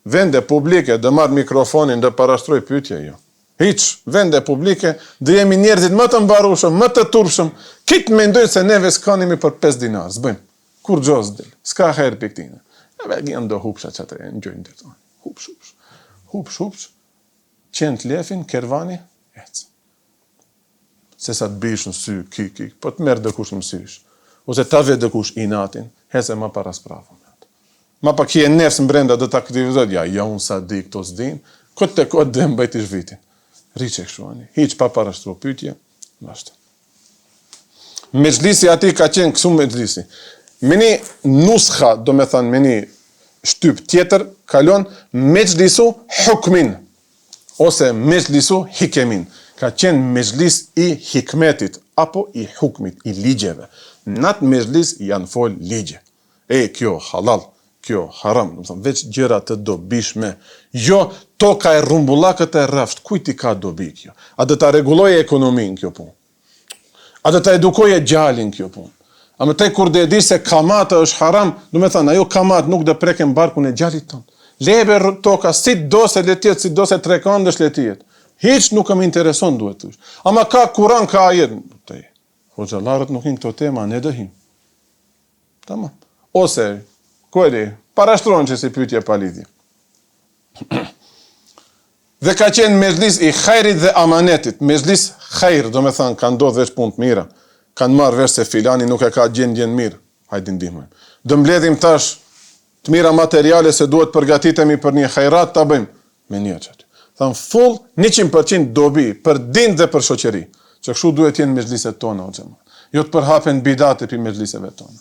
Vende publike dë marrë mikrofonin dë parashtroj pyetje jo. Hiq, vende publike, dhe jemi njerëzit më të mbarushëm, më të turpshëm, kitë mendojnë se neve s'kanimi për 5 dinar, s'bëjmë. Kur gjos del, s'ka herë piktine. Eve gjenë do hupsha që të në gjojnë dhe. Hupsh, qenë të lefin, kervani, ecë. Se sa të bish në sy, ki, po të merë dëkush në sysh. Ose ta ve dëkush i natin, hese ma para sprafëm. Ma pa kje nefës më brenda dhe ta aktivizot, ja unë sa di këto s'din, këtë të këtë dhe mbajt ish vitin. Riqe këshuani, hiq pa parashtru pyetje, vashtë. Mexhlisi ati ka qenë kësu mexhlisi. Me një nuskha, do me thanë, me një shtyp tjetër, kalon mexhlisu hukmin, ose mexhlisu hikemin. Ka qenë mexhlis i hikmetit, apo i hukmit, i ligjeve. Në atë mexhlis janë fol ligje. Kjo halal, kjo haram, veç gjëra të dobishme. Jo, toka e rumbullakët e rrafsht, kujt i ka dobi kjo? A dhe ta reguloje ekonomin kjo punë? A dhe ta edukoje gjallin kjo punë? A më tej kur dhe di se kamata është haram, du me thënë, ajo kamat nuk dhe preken barkun e gjallit tonë. Lebe toka, si do se letjet, si do se trekandësh letjet. Hiq nuk më intereson duhet të është. Ama ka kuran, ka ajet. Hoxhallarët nuk hin këto tema, ne dëhim. Tamam. Ose, ku e di, parashtron që si pyetje pa lidhje. Dhe ka qenë mezhlis i khajrit dhe amanetit. Mezhlis khajr, do me thënë, ka ndodhë veç punë të mira. Kanë marrë vesh se filani nuk e ka gjendjen mirë. Hajde ndihmojmë. Dë mbledhim tash të mira materiale se duhet përgatitemi për një khajrat të bëjmë. Me një qëtë. Thamë full 100% dobi për din dhe për shoqëri. Që kështu duhet jenë mezhliset tona. Jo të përhapen bidate për mezhliseve tona.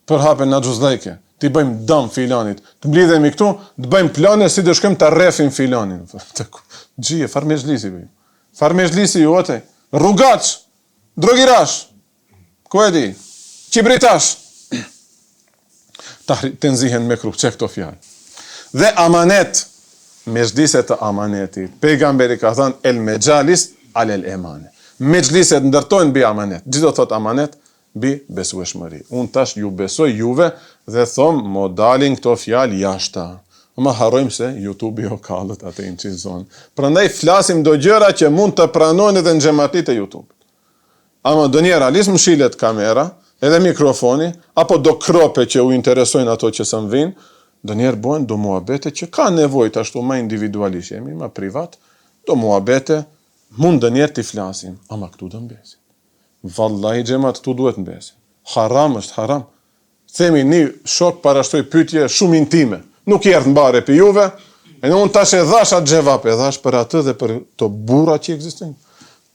Përhapen në gjuzlejke. Ti bëjmë dam filanit. Të mblidhemi këtu, të bëjmë plane si të shkëm të rrefin filanin. Gjie, far mezhlisi bëjmë. Far mezhlisi ju ote. Rrugaç, drogirash, ku e di, qibritash. Të nzihen me kruh, që këto fjallë. Dhe amanet, mezhliset të amanetit. Pejgamberi ka thënë, el mexhalis al el emane. Mexhliset ndërtojnë bi amanet. Gjithë do thot amanet, bi besueshmëri. Unë tash ju besoj juve dhe thom, mo dalin këto fjallë jashta. Ma harrojmë se YouTube jo kallët atë incizonë. Prandaj flasim do gjëra që mund të pranojnë edhe në xhamatit e YouTube. Ama do njerë alis më shilet kamera, edhe mikrofoni, apo do krope që u interesojnë ato që së më vinë, do njerë bojnë do muhabete që ka nevojt ashtu ma individualisht, jemi ma privat, do muhabete, mund dë njerë t'i flasim, ama këtu dë mbesin. Vallahi xhamat këtu duhet mbesin. Haram është haram. Themi një shok parashtoj pyetje shumë intime. Nuk jerdh mbare për juve, e në unë tash e dhash atë gjevap, e dhash për atë dhe për të bura që ekzistojnë.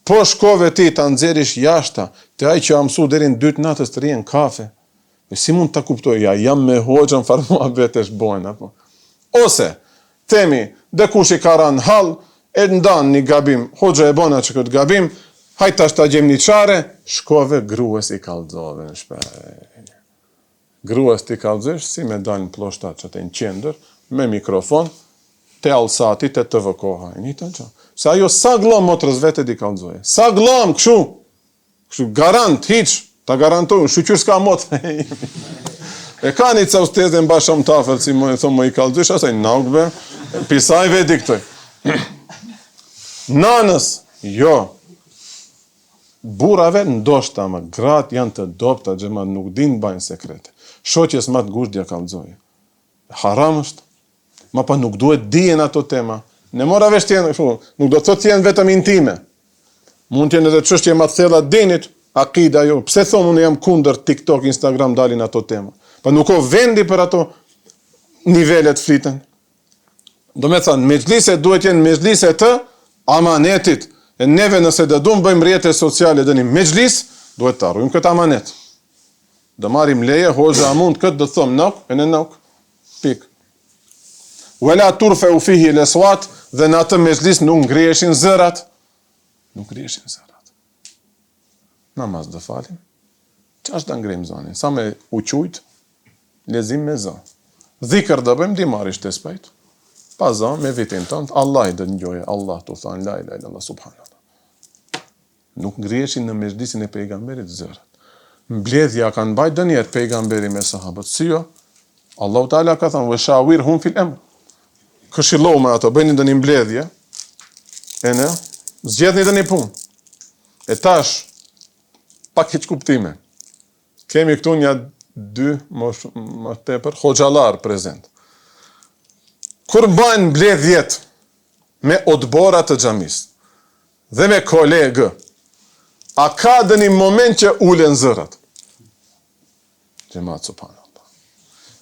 Po shkove ti të nxerish jashta, të aj që amësu deri në 2 natës të rijen kafe, e si mund të kuptoj, ja jam me hoxhën farë muhabete shbojnë, apo? Ose, themi, dhe kush i ka ranë hal, e ndan një gabim, hoxha e bona që këtë gabim, hajt tash ta gjem një qare, shkove grues i kallëzove në shpej. Grues t'i kallëzesh, si me dalë në ploshtat që të në qendër, me mikrofon, te alsati, te të vëkoha. Se ajo sa glom motrës vete di kallëzoje. Sa glom, kështu garant, hiq, ta garantojnë, shuqyr s'ka motë. E ka një ca usteze në basham tafel, si më e thonë më i kallëzosh, asaj naukbe, pisaj vedi këtoj. Nanës, jo. Burave ndoshta, ma gratë janë të dopta, gjema nuk din bajnë sekrete. Shoqjes ma të gushtja kallëzoje. Haram është, ma pa nuk duhet dijen ato tema. Ne mora vesh tjenë, nuk do të thot tjenë vetëm intime. Mund tjenë edhe çështje ma të thella dinit, akida jo. Pse thonë unë jam kundër TikTok, Instagram dalin ato tema. Pa nuk o vendi për ato nivelet fliten. Do me thënë, mezhlise duhet jenë mezhlise të amanetit. E neve nëse do duam bëjmë rrjete sociale dëni mexhlis, duhet të arrujmë këtë amanet. Do marrim leje, hoxha mund këtë do të thom nok, e në nok. Pik. Wala turfa'u fihi al-aswat, dhe në atë mexhlis nuk ngriheshin zërat. Nuk ngriheshin zërat. Namaz do falim. Ç'është ta ngrejmë zonin? Sa me uqujt, lezim me zë. Dhikr do bëjmë dimarish të spajt. Pa zë, me vitin tonë, Allah i dë ngjoje, Allah të thanë, la ilaha illallah, subhanallah. Nuk ngriheshin në mexhlisin e pejgamberit zërat. Mbledhja kanë bajt dënjerë pejgamberi me sahabët. Si jo? Allahu Teala ka thënë, "Washawirhum fil amr." Këshillo me ato, bëjnë ndonjë mbledhje, e ne zgjedhni dëni punë. E tash, pak hiç kuptime. Kemi këtu një dy më tepër hoxhallar prezent. Kur bëjnë mbledhjet me odbora të xhamisë dhe me kolegë, a ka dëni moment që ulen zërat? Xhamat subhanallah.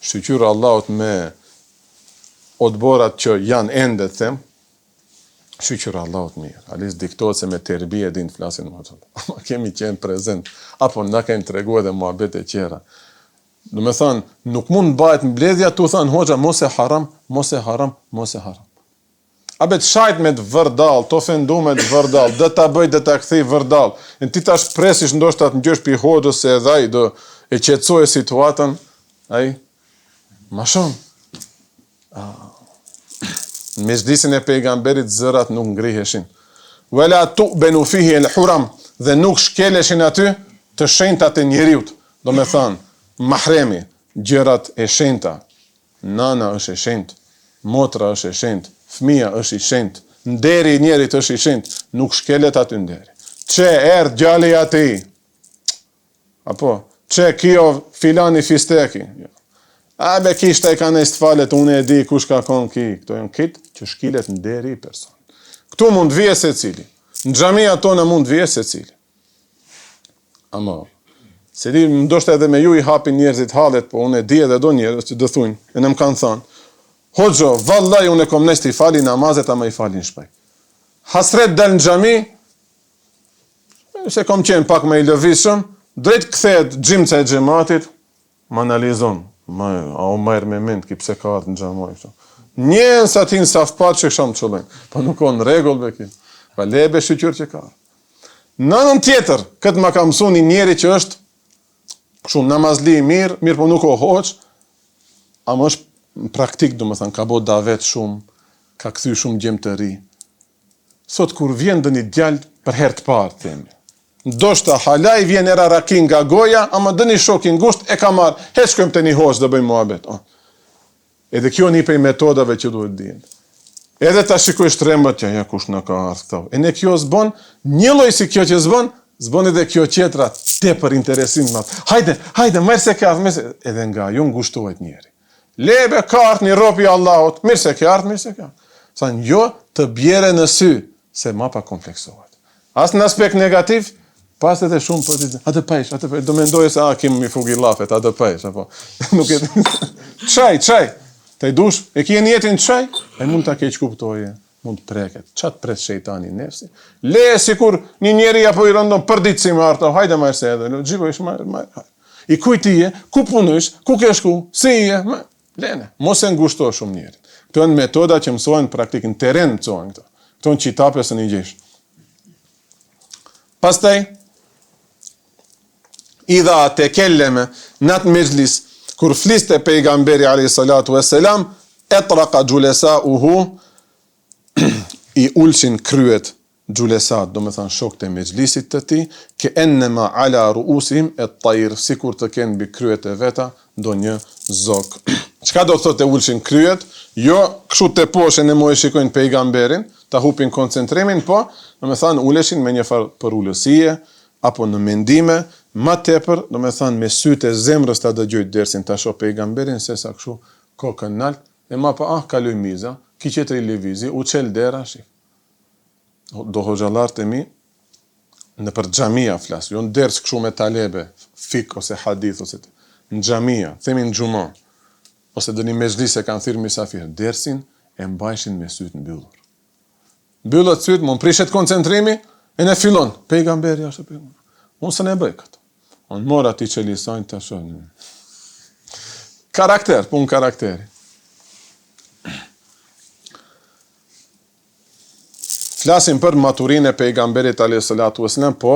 Shqyra Allahut me odborat që janë ende, them, shqyra Allahut mirë. Alis diktohet se me terbije din të flasin më të. Ama kemi qenë prezent, apo na kemi tregu edhe muhabet e qera. Do me thonë, nuk mund bëhet mbledhja, tu thonë, hoxha, mos e haram, mos e haram, mos e haram. Abe të shajt me të vërdal, të ofendu me të vërdal, dhe ta bëj, dhe ta kthej vërdal. Në ti tash presish ndoshta të ngjosh pi hoxhës se edhe ai do e qetësoj situatën, ai ma shumë. Në mexhlisin e pejgamberit zërat nuk ngriheshin. Wala tu'banu fihi al-huram, dhe nuk shkeleshin aty të shenjtat e njeriut. Do me thënë, mahremi, gjërat e shenjta, nana është e shenjtë, motra është e shenjtë, fëmia është i shenjtë, nderi i njerit është i shenjtë, nuk shkelet aty nderi. Çe erdh djali ati. Apo, çe kjo filani fisteki. A be kishta i kanë istfalet, unë e di kush ka kon ki. Këto janë kitë që shkilet nderi i person. Këtu mund vje se cili. Në xhamia tona mund vje se cili. Ama, se di, ndoshta edhe me ju i hapin njerëzit hallet, po unë e di edhe do njerëz që dëthujnë, e në më kanë thënë, hoxho, vallaj, unë e kom nështë i fali namazet, ama i falin shpej. Hasret del në xhami, se kom qenë pak me i lëvishëm, drejt kthehet xhimca e xhamatit, më analizon, a o merr me mend, ki pse ka ardhur në xhamoj. Njën sa tin safpat që kësham qëllën, po nuk o në regull be ki, pa lebe shqyqyr që ka. Në anën tjetër, këtë ma ka mësu një njeri që është kështu namazli mirë, po nuk o hoq, ama është në praktik, do më thënë, ka bo davet shumë, ka kthy shumë gjem të ri. Sot, kur vjen dë një djallë, për herë të parë, themi. Ndoshta halaj vjen era rakin nga goja, ama dë një shokin ngusht e ka marë, he shkojmë të një hoq dhe bëjmë muhabet. Edhe kjo një prej metodave që duhet dijen. Edhe ta shikoj shtrembët që ja kush në ka ardhë këtau. E ne kjo zbon, një lloj si kjo që zbon edhe kjo qetra te për interesim më. Hajde, mërë se ka ardhë, edhe nga ju ngushtohet njeri. Lebe ka ardhë një ropi Allahot, mirë se ka ardhë. Sa në jo të bjere në sy, se ma pa kompleksohet. As në aspekt negativ, pas edhe shumë për të ditë, atë pejsh, do mendoj se kim mi fugi lafet, atë pejsh, apo. Nuk e Çaj. Të i dush, e kje njetin qaj, e mund të keq kuptoje, mund të preket. Qatë pret shejtani nefsi? Le si kur një njeri apo i rëndon për ditë si më arto, hajde ma se edhe, gjiko ish ma. I kujtije, ku punësh, ku ke shku, si je, lene, mos e ngushto shumë njeri. Këto janë metoda që mësojnë praktik, në teren mësojnë këto. Këto në qitape së një gjesh. Pastaj, idha te kelleme, nat mezhlis, kur fliste pejgamberi alayhi salatu vesselam, etraka gjulesauhu, i ulshin kryet gjulesat, do me thanë shokët e mezhlisit të ti, ke ennema ala ruusim e tajr, si kur të kenë bi kryet e veta, do një zok. Qka do thot e ulshin kryet? Jo, kështu të poshen e mo e shikojnë pejgamberin, ta hupin koncentrimin, po, do me thanë uleshin me një farë për ullësie, apo në mendime, ma tepër, do me thanë me sytë e zemrës ta dëgjojt dersin ta shoh pejgamberin, se sa kështu kokën nalt, e ma pa, kaloj miza, ki qetri levizi, u qel dera, shif. Do hoxhallarët e mi, në për xhamia flas, jo në ders kështu me talebe, fik ose hadith, ose në xhamia, themi në xhuma, ose dë një mezhlis e kanë thirrë misafir, dersin e mbajshin me sytë mbyllur. Mbyllët syt, më prishet koncentrimi, e ne fillon. Pejgamberi është pejgamber. Unë se ne bëj këtë. Unë mora ti që lisojnë të shonë. Karakter, pun karakteri. Flasim për maturinë e pejgamberit a.s. po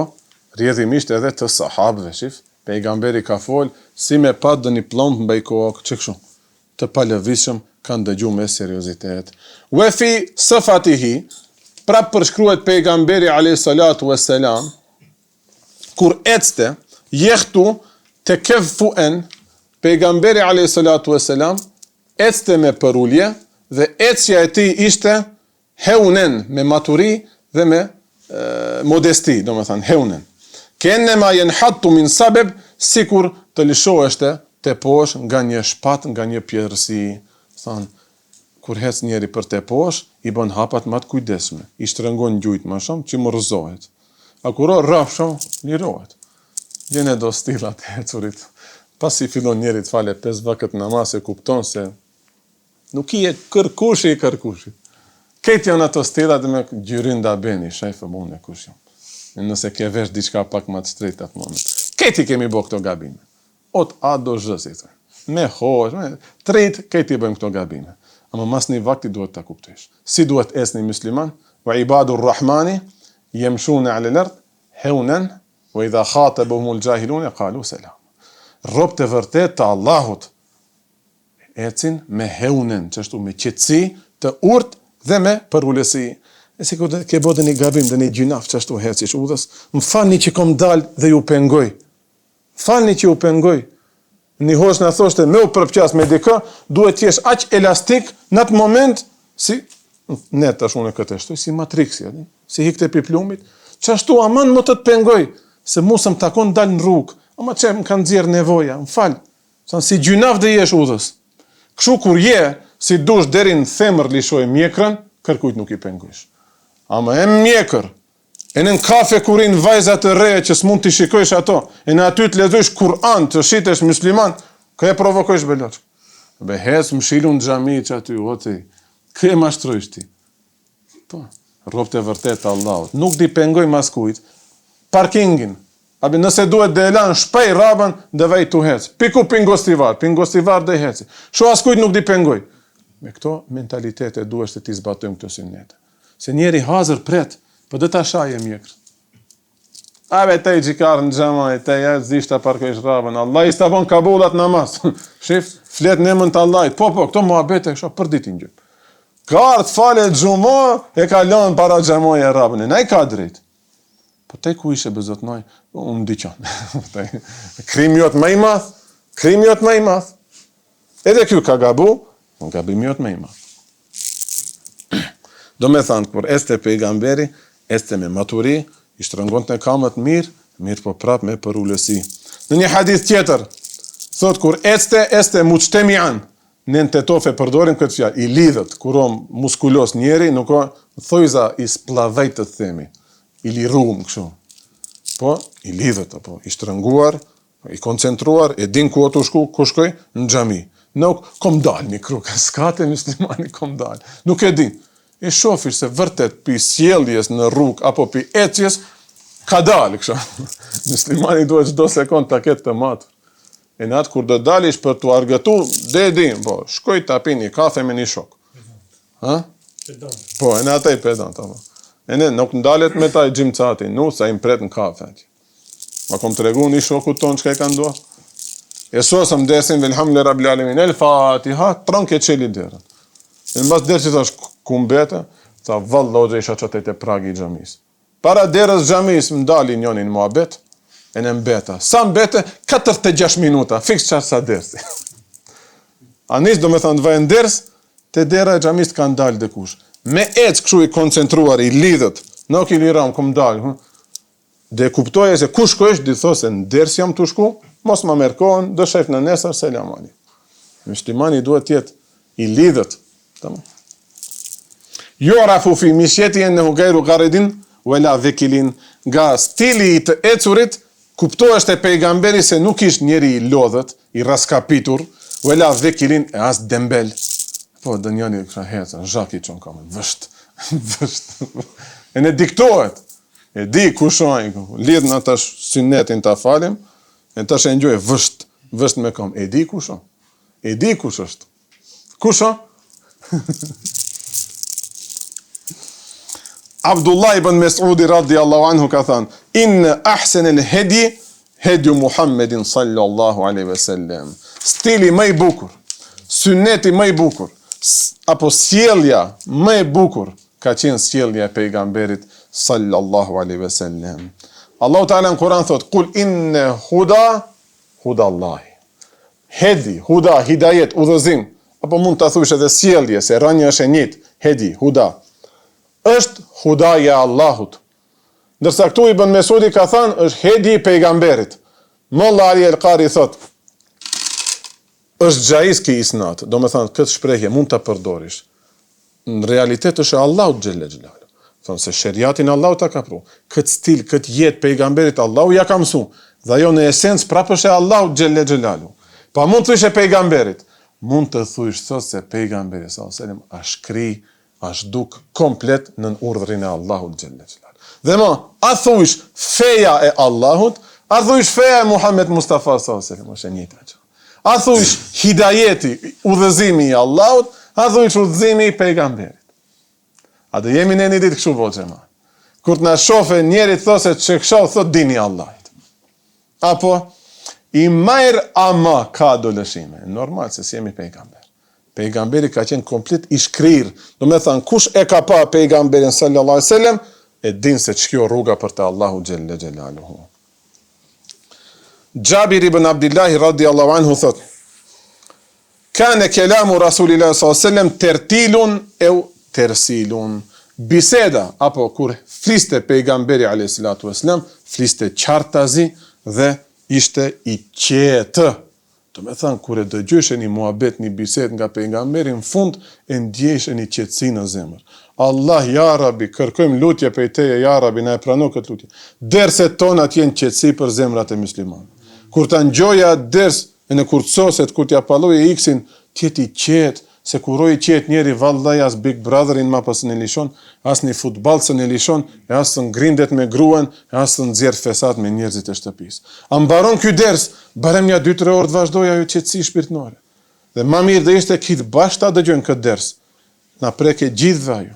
rrjedhimisht edhe të sahabëve, shif. Pejgamberi ka fol si me pa dë një plomb mbaj kokë, që kështu. Të palëvishëm kanë dëgju me seriozitet. Wefi sëfatihi, prap përshkruhet pejgamberi a.s. kur ecte, jehtu të kefuen, pejgamberi a.s. ecte me përullje, dhe ecja e ti ishte heunen, me maturi dhe me modesti, do me thënë, heunen. Kenne ma jenë hatu min sabeb, sikur të lishoheshte të posh nga një shpat, nga një pjerësi. Thënë, kur hec njeri për të posh, i bën hapat më të kujdesme. I shtrëngon gjujt më shumë, që më rëzohet. A kuro rraf shumë, lirohet. Gjene do stilat e hecurit. Pas i fillon njeri të fale 5 vakët namaz e kupton se nuk i e kërkushi. Këtë janë ato stilat me gjyrin da beni, shajfë mune kush jam. Nëse ke vesh diçka pak më të shtrejt atë moment. Këti kemi bo këto gabime. Ot a do zhësit. Me hosh, tret, këti bëjmë këto gabime. Ama mas një vakti duhet të kuptesh. Si duhet esni musliman? Wa ibadur rahmani, jemshune ale lërt, heunen, wa idha khatabahumul jahilun qalu selam. Rob të vërtet të Allahut ecin me heunen, çështu me qetësi, të urtë dhe me përullësi. E si kur ke bodë një gabim dhe një gjynaf që ashtu hecish udhës, më falni që kom dalë dhe ju pengoj. Falni që ju pengoj. Një hosh në thoshte me u përpqas me dika, duhet t'jesh aq elastik në atë moment, si, ne të ashtu në këtë shtoj, si matriksi, si hikte pi plumit, që ashtu aman më të pengoj, se musëm takon dalë në rrugë, ama që më kanë dzirë nevoja, më falë, si gjynaf dhe jesh udhës. Këshu kur je, si dush deri në themër lishoj mjekrën, kërkujt nuk i pengojsh. Ama e mjekër, e në kafe kurin vajzat të reje që s'mund t'i shikojsh ato, e në aty të lezojsh Kur'an, të shitesh musliman, kë e provokojsh beloq. Be hes më shilu në gjami që aty, oti, kë e mashtrojsh ti. Po, ropë të vërtet Allahut. Nuk di pengoj mas kujt, parkingin, abi nëse duhet dhe elan, shpej rabën dhe vaj t'u hec. Piku pingostivar dhe heci. Sho as kujt nuk di pengoj. Me këto mentalitete duhesh të ti zbatojmë këtë sinete. Se njeri hazër pret, për dhe ta shaje mjekrë. Abe te i gjikarë në gjamaj, te i zishta parkojsh rabën, Allah i stavon kabulat namaz. Shif, flet në emën të Allahit. Po, këto muhabete kësho për ditin gjë. Kartë fale gjumo, e ka lanë para gjamaj e rabën. E na i ka drejt. Po te ku ishe bezotnoj, unë ndiqon. Krimi jot më i madh. Edhe kjo ka gabu, unë gabimi jot më i madh. Do me thanë, kur este pejgamberi, este me maturi, i shtrëngon të kamët mirë po prap me përullësi. Në një hadith tjetër, thot kur este muqtemian, në në tetofe përdorim këtë fjalë, i lidhët, kur o muskulos njeri, nuk o thojza i splavejt të themi, i lirum kështu. Po, i lidhët, i shtrënguar, i koncentruar, e din ku o të shku, ku shkoj, në xhami. Nuk, kom dal një krukë, s'kate muslimani kom dal, nuk e din. E shofish se vërtet pi sjelljes në rrugë apo pi ecjes ka dalë kështu. Muslimani duhet çdo sekond ta ketë të matur. E natë kur do dalish për t'u argëtu, din, po, shkoj ta pi një kafe me një shok. Ha? Pedant. Po, e në atë i pedant, apo. E ne nuk ndalet me ta i gjimcati, nu sa i mpret në kafe atje. Ma kom tregu një shoku ton çka i ka ndodhur. E sosëm desin velhamdulillah rabbil alamin el Fatiha, tronke çeli derën. E mbas derë që thash ku mbete, tha valloxhe isha qëtet e pragi i xhamis. Para derës xhamis më dali njoni në muhabet, e në mbeta. Sa mbete? 46 minuta, fiks qarë sa dersi. Anis do me thënë të vajnë ders, te dera e xhamis kanë dalë dhe kush. Me ecë këshu i koncentruar, i lidhët, nuk i liram, ku më dalë. Dhe kuptoje se kush shkojsh, di thosë se në ders jam të shku, mos ma merkohen, do shef në nesër, selam ali. Muslimani duhet tjetë i lidhët. Jorafu fi mishjetjen në hugajru garidin, wala vekilin, nga stili i të ecurit, kuptohesht e pejgamberi se nuk ishtë njeri i lodhët, i raskapitur, wala vekilin e as dembel. Po, dë njëri kësha heca, zhaki qonë kamë, vësht, E ne diktohet. E di kush ai. Lidh na tash synetin ta falim, e tash e ngjoj vësht me kom. E di kush o? E di kush është. Kush o? Abdullah ibn Mes'udi radiallahu anhu ka thënë: "Inna ahsana al-hadi hadi Muhammedin sallallahu alaihi wasallam." Stili më i bukur, syneti më i bukur, apo sjellja më e bukur ka qenë sjellja e pejgamberit sallallahu alaihi wasallam. Allahu Ta'ala në Kur'an thot: "Kul inna huda Allahi." Hedi, huda, hidajet, udhëzim, apo mund ta thush edhe sjellje, se rënja është e njëjtë. Hedi, huda. Është hudaja e Allahut. Ndërsa këtu Ibn Mesudi ka thënë është hedi i pejgamberit. Molla Ali El-Qari thot: është xhaiz ki isnat, do me thënë këtë shprehje mund ta përdorish. Në realitet është Allahu xhelle xhelalu. Thonë se sheriatin Allahu ta ka pru. Këtë stil, këtë jetë pejgamberit Allahu ja ka mësu. Dhe ajo në esencë prapë është e Allahu xhelle xhelalu. Pa mund të thush e pejgamberit, mund të thush sot se pejgamberi sallallahu alaihi wasallam është kri, është duk komplet në urdhrin e Allahut xhelle xhelalu. Dhe mo, a thush feja e Allahut, a thush feja e Muhammed Mustafa sallallahu alaihi wasallam, është e njëjta. A thush hidajeti, udhëzimi i Allahut, a thush udhëzimi i pejgamberit. A dhe jemi në një ditë kështu po xhema. Kur të na shofe njerit those që kështu thot dini Allahit. Apo i majr ama ka do lëshime. Normal se si jemi pejgamber. Pejgamberi ka qenë komplet i shkrir. Do me thënë, kush e ka pa pejgamberin sallallahu alaihi wasallam, e din se që kjo rruga për të Allahu xhelle xhelaluhu. Jabir ibn Abdillahi radiallahu anhu thot: "Kana kelamu Rasulillahi sallallahu alaihi wasallam tertilun e tersilun." Biseda, apo kur fliste pejgamberi alayhi salatu wasallam, fliste qartazi dhe ishte i qetë. Do me thënë, kur e dëgjyshe një muhabet, një bisedë nga pejgamberi, në fund e ndjeshë një qetësi në zemër. Allah, ja Rabi, kërkojmë lutje për teje, ja Rabi, na e prano këtë lutje. Derset tonat jenë qetësi për zemrat e muslimanë. Kur të ngjoja ders, e në kur të soset, kur t'ja paloj e iksin, tjeti qetë, se kuroj qetë njeri vallaj, as Big Brotherin ma pas në lishon, as një futbal së në lishon, e as të ngrindet me gruen, e as të nxjerr fesat me njerëzit e shtëpis. A mbaron ky ders, barem një 2-3 orë të vazhdoj ajo qetësi shpirtnore. Dhe ma mirë dhe ishte kitë bashkë ta dëgjojnë këtë ders. Na preke gjithve ajo.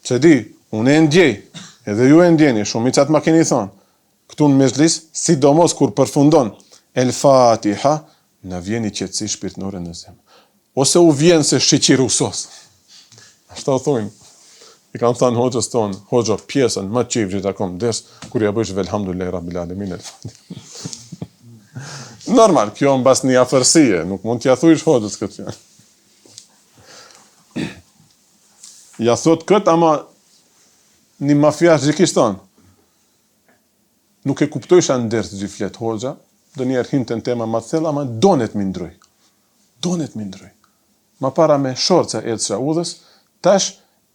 Se di, unë e ndjej, edhe ju e ndjeni, shumicat ma keni thonë. Këtu në mezhlis, sidomos kur përfundon El Fatiha, na vjen një qetësi shpirtnore në zemë. Ose u vjen se shiqir usos. Ashtu thojnë. I kanë thënë hoxhës tonë, hoxha pjesën më çift që takom ders, kur ja bësh velhamdulillah rabbil alamin El Fatiha. Normal, kjo mbas një afërsie, nuk mund t'ja thuish hoxhës këtë fjalë. Ja thot këtë, ama një mafias gjikishton. Nuk e kuptojsha në ders që flet hoxha, do njerë hinte në tema më të thella, ama donet më ndroj. Donet më ndroj. Ma para me shorca edhësha udhës, tash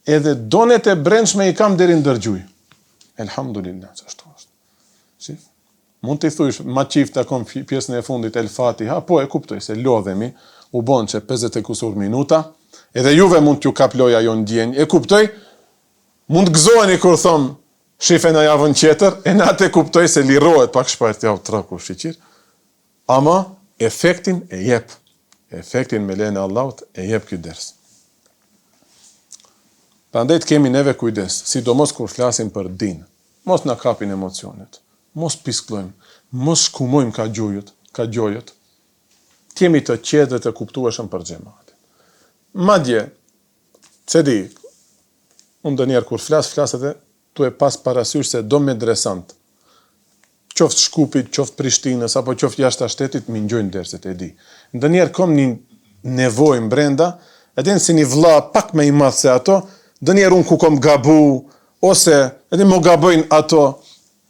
edhe donet e brendshme i kam deri në dërgjuj. Elhamdulillah, që ashtu është. Si? Mund të i thuish, ma qift të kom pjesën e fundit El Fatiha, po e kuptoj se lodhemi, u bon që 50 e kusur minuta, edhe juve mund t'ju kaploja jo në djenjë, e kuptoj, mund gëzojni kur thom, shife në javën qeter, e në atë e kuptoj se lirohet pak shpajt javë traku shqyqir, ama efektin e jep. Efektin me lene Allahut e jep këtë ders. Prandaj të kemi neve kujdes, sidomos kur flasim për din. Mos na kapin emocionet, mos pisklojmë, mos shkumojmë ka gjojët. Kemi të qetë dhe të kuptueshëm për xhamatin. Madje, se di, unë dë njerë kur flas edhe tu e pas parasysh se do me dresant. Qoftë Shkupit, qoftë Prishtinës, apo qoftë jashtë shtetit, mi ngjojnë derset, e di. Ndë njerë kom një nevojë brenda, edhe si një vlla pak me i madh se ato, ndë njerë unë ku kom gabu, ose edhe mo gabojnë ato,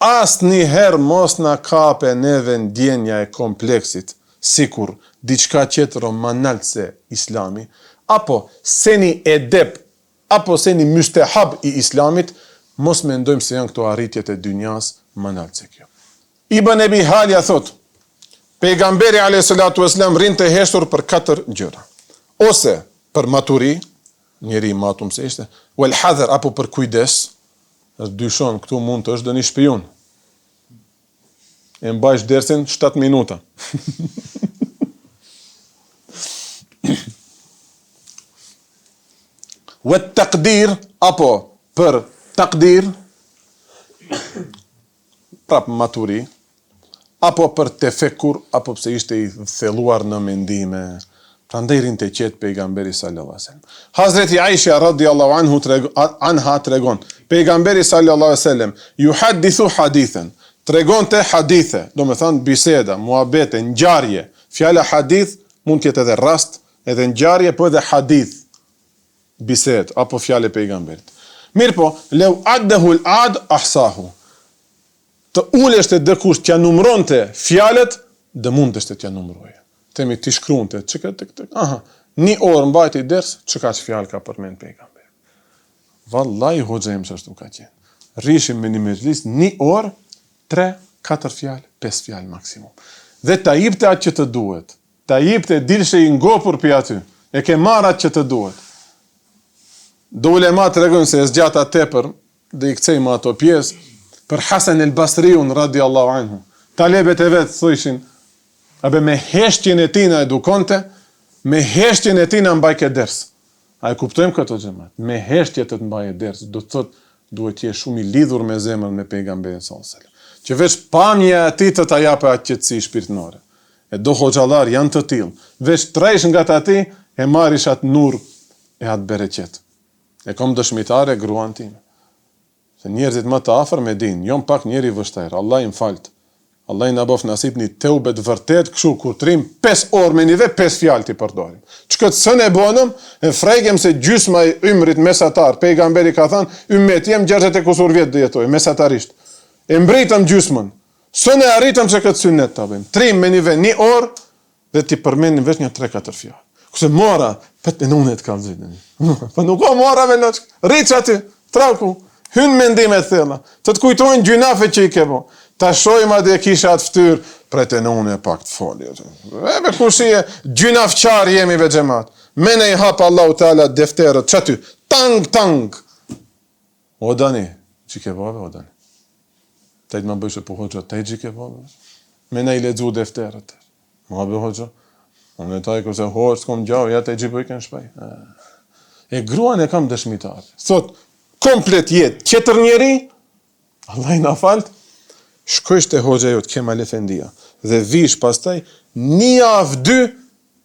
asë një herë mos na kape neve ndjenja e kompleksit, sikur diçka qetëro ma naltë se islami, apo se një edep, apo se një mustehab i islamit, mos me ndojmë se janë këto arritjet e dynjas ma naltë se kjo. Ibn Ebi Halja thot, pejgamberi a.s. rinë të heshtur për 4 gjëra. Ose për maturi, njeri i matum se ishte, wal hadhar apo për kujdes, dyshon këtu mund të është dëni shpion. E mbajsh dersin 7 minuta. Wat taqdir apo për taqdir, prap maturi, apo për tefekur, apo pse ishte i thelluar në mendime. Prandaj rinte qetë pejgamberi sallallahu alaihi wasallam. Hazreti Aisha radhiyallahu anha tregon, pejgamberi sallallahu alaihi wasallam yuhaddithu hadithan, tregonte hadithe, do me thënë biseda, muhabete, ngjarje. Fjala hadith mund të jetë edhe rast, edhe ngjarje, po edhe hadith, bised apo fjalë pejgamberit. Mirë po, lew addahu al-ad ahsahu. Të ulesh të dëkush t'ja numronte fjalët, dë mundesht të t'ja numroje. Temi t'i shkruante, aha, 1 orë mbajti ders, çka fjalë ka përmend pejgamberi. Vallahi hoxha im ashtu ka qenë. Rishim me një mezhlis 1 orë, 3, 4 fjalë, 5 fjalë maksimum. Dhe ta jipte atë që të duhet. Ta jipte dilshe i ngopur për aty. E ke marrë atë që të duhet. Do ulema të regojnë se e zgjata tepër, dhe i kcejmë ato pjesë, për Hasan el-Basriun, radiallahu anhu. Talebet e vetë, thëshin, abe me heshtjen e tina edukonte, me heshtjen e tina mbajke ders. A e kuptojmë këto xhamat? Me heshtje të mbajke ders, do të thotë, duhet t'je shumë i lidhur me zemrën me pejgamberin sallallahu alaihi wasallam. Që veç pamja e tij të ta japë atë qetësi shpirtërore. E do hoxhallar janë të tillë. Veç tresh nga ati e marrish atë nur e atë bereqet. E kom dëshmitare gruan time. Se njerëzit më të afër me din, jon pak njeri vështirë. Allah i mfalt. Allah i na bof nasip një teubet vërtet, kështu kur trim 5 orë me nive 5 fjalë ti përdorim. Çka sën e bonëm, e fregem se gjysma i ymrit mesatar, pejgamberi ka thënë, ymmet jem 60 e kusur vjet do jetoj mesatarisht. E mbritëm gjysmën. Sën e arritëm se këtë sunnet ta bëjmë. Trim me nive 1 orë dhe ti përmendim veç një 3-4 fjalë. Kurse mora, petë në të kallëzit. Po nuk ka mora me loç. Rriç aty, trauku, hyn mendime të thella. Të kujtojnë gjunafe që i ke bo. Ta shojmë atë e kisha atë ftyrë, pretenone pak të foli. Me kushie, gjynafqar jemi ve xhamat. Mene i hapë Allahu Teala defterët, që aty, tang. O dani, që ke bave, o dani. Ta i të më bëjshë po hoxha, ta i që ke bave. Mene i ledzu defterët. Ma bë hoxha. Unë e taj kërse hoxë, s'kom gjau, ja ta i gjipë i kënë shpaj. E gruan e kam dëshmitar. Thot, komplet jetë, qëtër njeri, Allah i na falt, shkojsh të hoxha jo të Kemal Efendia dhe vish pastaj 1 javë 2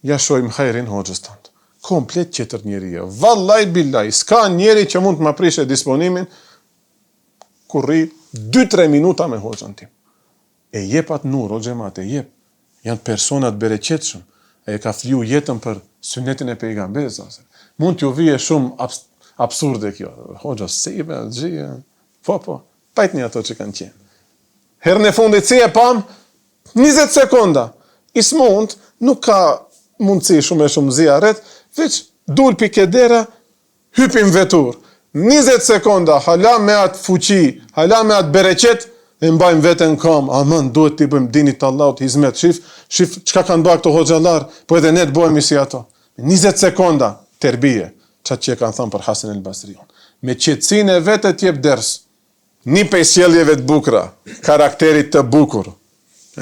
ja shojmë hajrin hoxhës tënd. Komplet qëtër njeri jo. Vallaj billaj, s'ka njeri që mund të më prishe disponimin kur rri 2-3 minuta me hoxhën tim. E jep atë nur, o xhamat, e jep. Janë personat bereqetshëm. E ka fliju jetën për sunetin e pejgamberit. Mund t'ju vije shumë absurde kjo. Hoxha sebe, xhia. Po. Pajtni ato që kanë qenë. Herën e fundit si e pam, 20 sekonda. Ismund, nuk ka mundësi shumë ziaret, veç dul pike dera, hypim vetur. 20 sekonda, hala me atë fuqi, hala me atë bereqet, e mbajmë vetën kam, aman, duhet t'i bëjmë dinit Allahut, hizmet, shif çka kanë bërë këto hoxhallar, po edhe ne të bëhemi si ato. 20 sekonda, terbije, çat që kanë thënë për Hasan el-Basriun. Me qetësinë e vetë t'jep ders. Një pej sjelljeve të bukura, karakterit të bukur.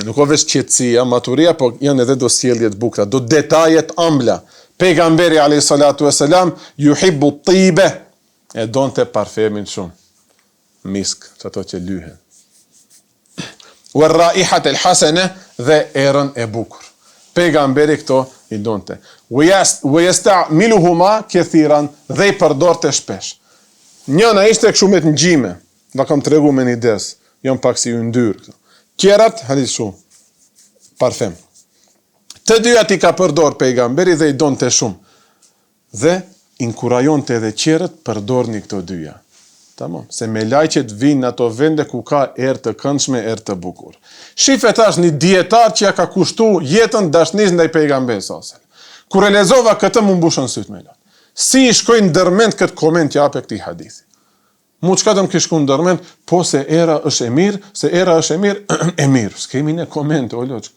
Nuk o veç qetësia, maturia, po janë edhe do sjellje të bukura, do detajet ëmbla. Pejgamberi alayhi salatu wasalam yuhibbu at-tayyiba, e donte parfemin shumë. Misk, ato që lyhen. Wa ar-raihat al-hasana, dhe erën e bukur. Pejgamberi këto i donte. Wa yasta'miluhuma kathiran, dhe i përdorte shpesh. Njëna ishte kështu me të ngjime. Da kam të regu me një des, jam pak si yndyrë. Kjerat, halit shumë, parfem. Të dyja ti ka përdor pejgamberi dhe i donë të shumë. Dhe inkurajon të edhe qerët përdor një këto dyja. Tamam, se me lajqet vinë në ato vende ku ka erë të këndshme, erë të bukur. Shifet është një dietar që ja ka kushtu jetën dashnis ndaj pejgamberi sasel. Kur e lezova këtë më mbushën sytë me latë. Si i shkojnë dërmend këtë koment që ape këti hadithi. Mu qka të më kishku ndërmend, po se era është e mirë, e mirë. S'kemi ne komente, o loqë.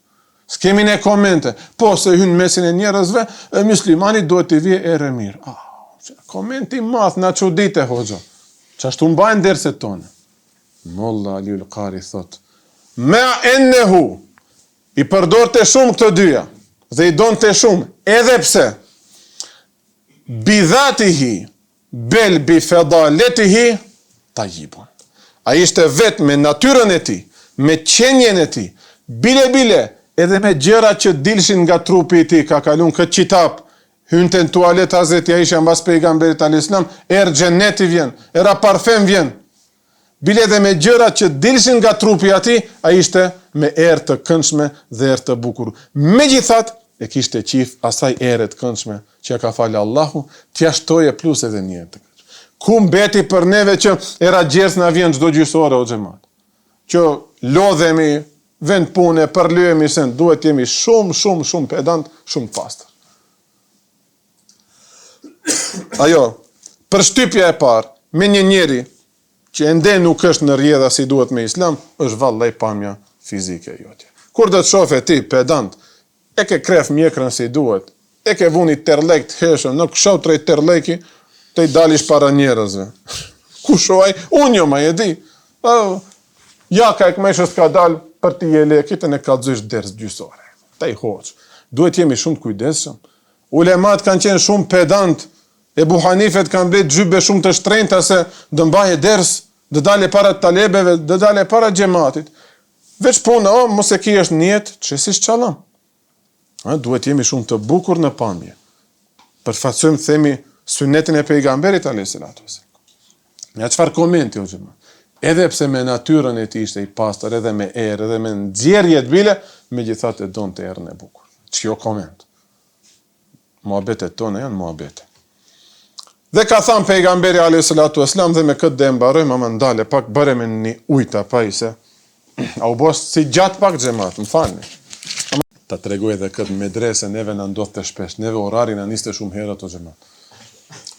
S'kemi ne komente. Po se hynë mesin e njerëzve, muslimani duhet të vje erë e mirë. Komenti math, na çudite hoxha. Çashtu mbajnë derset tonë. Molla Aliul Qari thot, ma ennehu, i përdorte shumë këto dyja, dhe i donte shumë, edhe pse, bidhatihi, bel bifedaletihi, tajibun. A ishte vetë me natyrën e ti, me qenjen e ti, bile, edhe me gjëra që dilshin nga trupi i ti, ka kalun këtë qitap, hynte në tualet Hazreti Aisha mbas pejgamberit al-Islam, xheneti vjen, era parfem vjen. Bile dhe me gjëra që dilshin nga trupi ati, a ishte me erë të këndshme dhe erë të bukur. Megjithatë, e kishte qif asaj erë të këndshme që ka falë Allahu, t'ja shtoje plus edhe një të këndshme. Ku mbeti për neve që era gjerës na vjen çdo gjysore o xhamat. Që lodhemi, vend pune, përlyhemi sen, duhet jemi shumë pedant, shumë pastër. Ajo, përshtypja e parë, me një njeri që ende nuk është në rjedha si duhet me Islam, është vallaj pamja fizike jotje. Kur do të shofe ti pedant, e ke kref mjekrën si duhet, e ke vuni terlek të heshëm, nuk shoh trej terleki, të i dalish para njerëzve. Ku shohaj? Unë jo ma e di. Ja ka e këmeshës ka dalë për ti e lekit, e ne ka dzysh ders gjysore. Ta i hoqë. Duhet jemi shumë të kujdesshëm. Ulemat kanë qenë shumë pedant, Ebu Hanifet kanë blet gjybe shumë të shtrenjta se dë mbaje ders, dë dale para talebeve, dë dale para xhamatit. Veç puna, mos e ki është njetë, që si shqalam. Duhet jemi shumë të bukur në pamje. Përfaqësojmë themi sunetin e pejgamberit a.s. Ja çfarë komenti o xhamat. Edhe pse me natyrën e tij ishte i pastër, edhe me erë, edhe me nxjerrje të bile, megjithatë donte erën e bukur. Ç'jo koment. Muhabetet tona janë muhabete. Dhe ka thënë pejgamberi a.s. dhe me këtë dhe mbarojmë, ama ndale pak bëre me një ujta pa i se. A u bos si gjatë pak xhamat, më falni. Ta tregoj edhe këtë medrese, neve në ndodhë të shpesh, neve orarin në niste shumë herët o xhamat.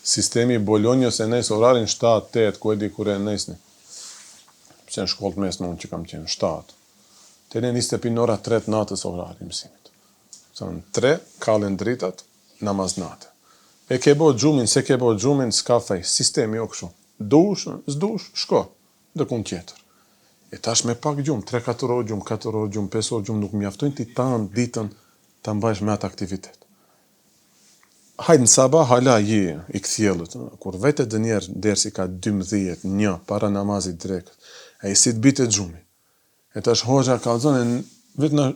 Sistemi Bolonjës e nëjës orarin 7-8, ku e di kur e nëjësni. Qenë shkollë mes në unë që kam qenë 7. Të ne niste për ora 3 natës orarin mësimit. Në 3, kalen dritat, namaz natë. E ke bo gjumin, se ke bo gjumin, s'ka fej. Sistemi o këshu. Dush, s'dush, shko. Dhe kun tjetër. E tash me pak gjumë, 3-4 orë gjumë, 4 orë gjumë, 5 orë gjumë, nuk mjaftojnë ti tanë ditën të mbajsh me atë aktivitet. Hajde në sabah, hala je i këthjelët. Kur vete dë njerë dersi ka 12, një, para namazit drekët, e i si të bitë e gjumi. E tash hoxha kalzone, vetë në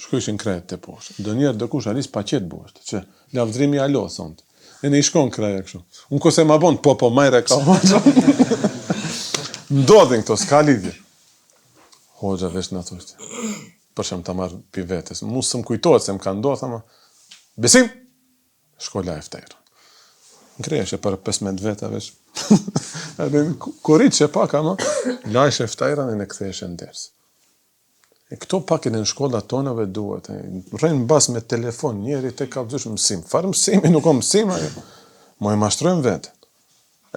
shkyshin krejt të poshtë. Dë njerë dë kush alis pa qetë boshtë, që lavdrimi alo, thontë. E në i shkon kreja kështu. Unë kose ma bon, po, majre ka hoxha. Ndodhin këto, s'ka lidhje. Hoxha vesh në thoshtë. Për shem të marrë pi vetës. Musë më kujtojtë se më ka ndodhë, ama besim, shkolla e ftejrë. Në krejë për 15 veta vesh. Korit që pak, ama lajsh e ftejrën e në këthejsh e ndërës. E këto pak e në shkollat tonave duhet. Rejnë bas me telefon, njeri te ka vëzush mësim. Farë mësimi, nuk o mësim, mo e mashtrojmë vetën.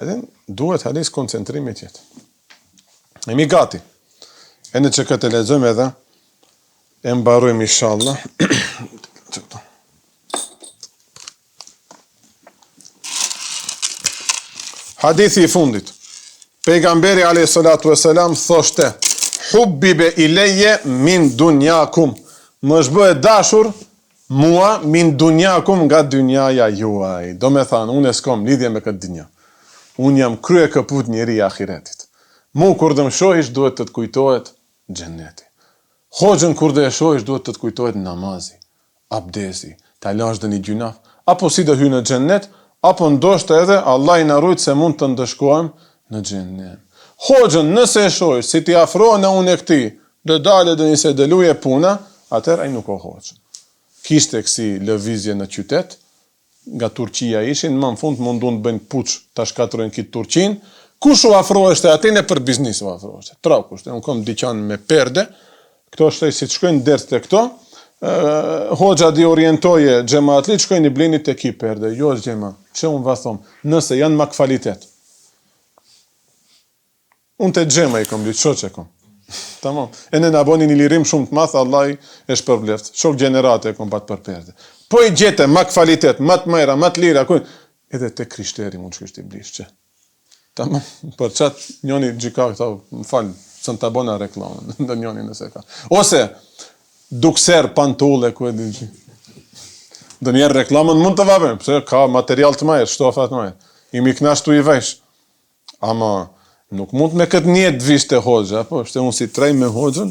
Edhe duhet halis koncentrimi tjetë. E mi gati. E në që këtë lexojmë edhe, e mbarojmë inshallah. Hadithi i fundit. Pejgamberi a.s. thoshte, hubbibe i leje min dunjakum. Më shbë e dashur mua min dunjakum nga dunjaja juaj. Do me thanë, unë e s'kom lidhje me këtë dunja. Unë jam krye këput njeri i ahiretit. Mu kur dhe më shohish duhet të të kujtohet xheneti. Hoxhën kur dhe e shohish duhet të të kujtohet namazi, abdesi, ta lash dhe një gjunaf, apo si dhe hy në xhennet, apo ndoshta edhe Allah i na rujt se mund të ndëshkojmë në xhennet. Hoxhën nëse e shohish si ti afrohen në unë e këti, dhe dale dhe njëse dhe luje puna, atër ai nuk o hoxhë. Kishte kësi lëvizje në qytet, nga Turqia ishin, më në fund mundun të bëjnë puç ta shkatrojnë kitë Turqin. Kush u afroheshte atine për biznis u afroheshte? Trakushte, unë kom diqan me perde, këto shtej si të shkojnë dërës të këto, hoxha di orientoje xhamatlit, shkojnë i blinit të ki perde, jo është gjema, që unë va thom, nëse janë ma kvalitet. Unë të gjema i kom ditë, qo që kom. Tamam. E në naboni një lirim shumë të mathë, Allah e shpërbleft, shok generate e kom pat për perde. Po i gjete ma kvalitet, ma të majra, ma të lira, edhe te krishteri mund shkësht iblis që. Tamam, për qatë njoni gjika këta, më falë, së në të bona reklamën, ndë njoni nëse ka. Ose, dukser pantulle, ku e di që. Dë njerë reklamën mund të vabem, pëse ka material të majer, shtofat majer. Imi knashtu i vesh. Ama, nuk mund me këtë njetë vish të hoxha, po, shte unë si trej me hoxhën.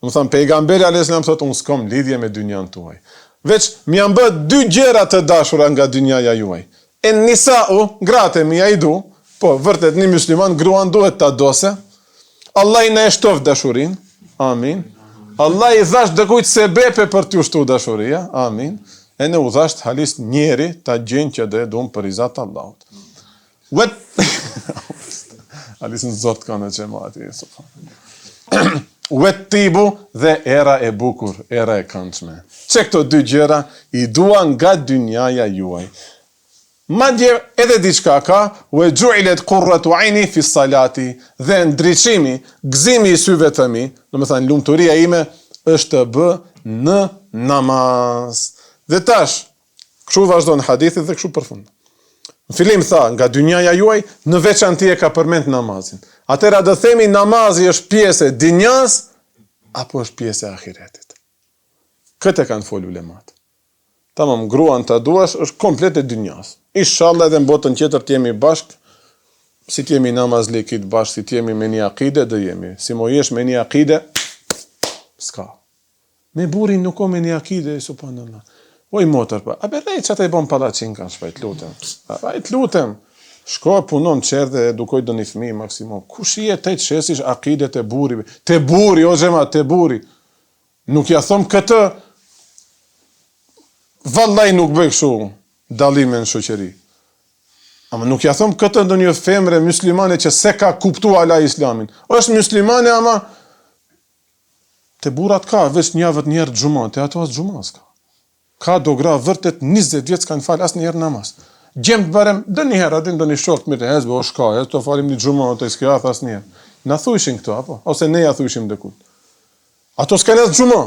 Më thamë, pejgamberi a.s. thotë, unë s'kom lidhje me dynjan tuaj. Veç, mi janë bët 2 gjera të dashura nga dynjaja juaj. E nisa'u, gratë mi ja i du, po, vërtet një musliman, gruan duhet ta dose. Allah i në e shtof dashurin, amin. Allah i dhasht dëkujt sebepe për t'ju shtu dashuria, amin. E në u dhasht halis njeri ta gjenë që dhe du për izat Allahut. Halis në zot ka në gjemati, Wet tibu dhe era e bukur, era e këndshme. Që këto 2 gjëra i dua nga dynjaja juaj. Madje edhe diçka ka, u e gjuilet qurratu aini fi salati, dhe ndriçimi, gëzimi i syve të mi, do më thënë lumturia ime, është të bë në namaz. Dhe tash, kështu vazhdo në hadithit dhe kështu përfund. Në fillim tha, nga dynjaja juaj, në veçanti e ka përmend namazin. Atëra do themi namazi është pjesë e dynjas, apo është pjesë e ahiretit. Këtë e kanë folur ulemat. Tamam, gruan të duash është komplet e dynjas. Inshallah edhe në botën tjetër t'jemi bashk, si t'jemi namazlikit bashk, si t'jemi me një akide, dhe jemi. Si mo jesh me një akide, s'ka. Me burin nuk o me një akide, subhanallah. Oj motër pa, a berej që ata i bon palacin kanë shpajt lutem. A i t'lutem. Shko punon qërë dhe edukoj do një fëmi maksimum. Kush i e të qesish akide të buri? Të buri, o gjema, të buri. Nuk ja thom këtë, vallaj nuk bëj kështu dallime në shoqëri. Ama nuk ja thom këtë ndo një femre muslimane që se ka kuptu ala islamin. Është muslimane, ama të burat ka, veç njavët njerë gjuma, të ato as gjumas ka. Ka dogra vërtet 20 vjetë s'kanë falë asë njerë namaz. Gjemë të barem, dë njëherë, adin do një shokët mirë, hezbe, o shka, të falim një gjuma, të iskjat asë njerë. Na thujshin këto, apo? Ose ne ja thujshim dhe kut. Ato s'kanë asë gjuma.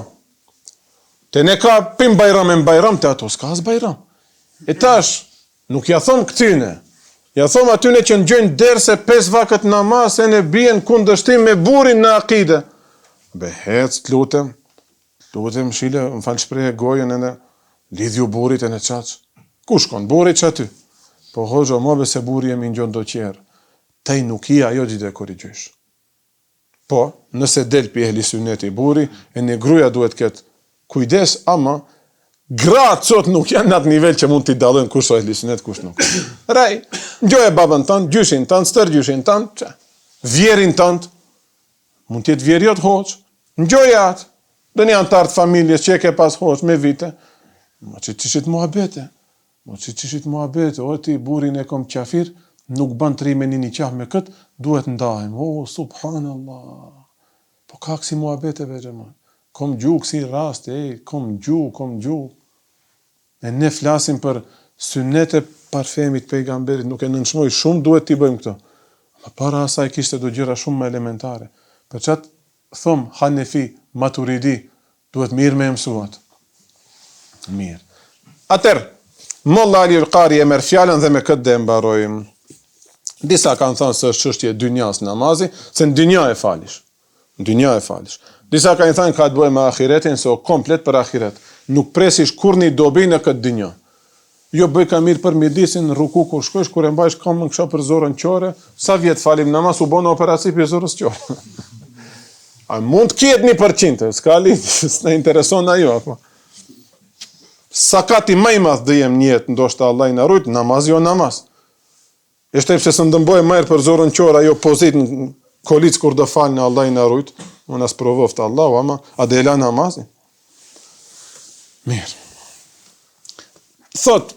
Te ne ka pim bajram e mbajram, te ato s'ka as bajram. E tash, nuk ja thom këtyne. Ja thom atyne që në gjënë derse 5 vakët namaz, e ne bien kundështim me burin në akide. Be, hec, t'lutem, shile, më falë shpreje gojën e në lidhju burit e në qaqë. Ku shkon, burit që aty? Po hoxho, mobe se buri jemi në gjonë do qjerë. Taj nuk i ajo gjithë e korrigjysh. Po, nëse del pi ehli sunneti buri, e një gruja duhet këtë kujdes, ama gratë sot nuk janë në atë nivel që mund t'i dalën kush o ehli sunnet, kush nuk. Rej, gjoje babën tanë, gjyshin tanë, stër gjyshin tanë, që? Vjerin tanë, mund t'jetë vjeriot hoqë, gjoje atë, dhe një antartë familjes që e ke pas hoqë me vite, ma që qishit muhabete, o ti burin e kom qafir, nuk ban të rime një qaf me këtë, duhet ndahim, o, subhanallah, po ka kësi muhabete vegjëma, kom gju kësi rast, kom gju, e ne flasim për sunnete parfemit pejgamberit, nuk e nënshmoj, shumë duhet t'i bëjmë këto, ma para asaj kishte do gjëra shumë më elementare, për qatë thom Hanefi, Maturidi, duhet mirë me mësuat, mirë. Atër, Molla Ali Qari e merr fjalën dhe me këtë dhe mbarojmë. Disa kanë thënë se është çështje dynjas namazi, se në dynja e falish. Disa kanë thënë ka të bëjë me ahiretin, se o komplet për ahiret. Nuk presish kur një dobi në këtë dynja. Jo bëj ka mirë për mjedisin, ruku kur shkojsh, kur e mbajsh kamën kësha për zorën qore, sa vjetë falim namaz, u bona operaci për zorës qore. A mund të kjetë 1%, s'ka lidhje, s'na intereson ajo, apo. Sa ka ti më i madh dhe jem njetë, ndoshta Allah i na rujt, namaz jo namaz. E shtep se së ndëmboj merë për zorën qora, jo pozit në kolic kur do falë në Allah i na rujt, unë as provoft Allah, ama a dhe la namazin? Mirë. Thot,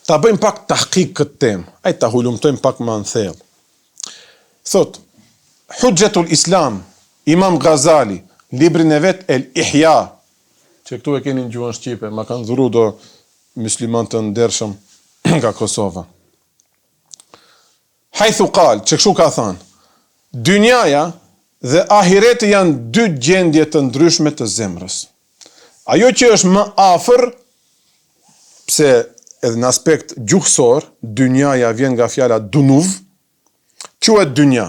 ta bëjmë pak tahkik këtë temë, aj ta hulumtojmë pak më në thellë. Thot, Hujjatul Islam, Imam Ghazali, librin e vet El Ihya, që këtu e keni në gjuhën shqipe, ma kanë dhuru do musliman të ndershëm nga Kosova. Hajthu qal, që kështu ka thënë, dynjaja dhe ahireti janë 2 gjendje të ndryshme të zemrës. Ajo që është më afër, pse edhe në aspekt gjuhësor, dynjaja vjen nga fjala dunuv, quhet dynja.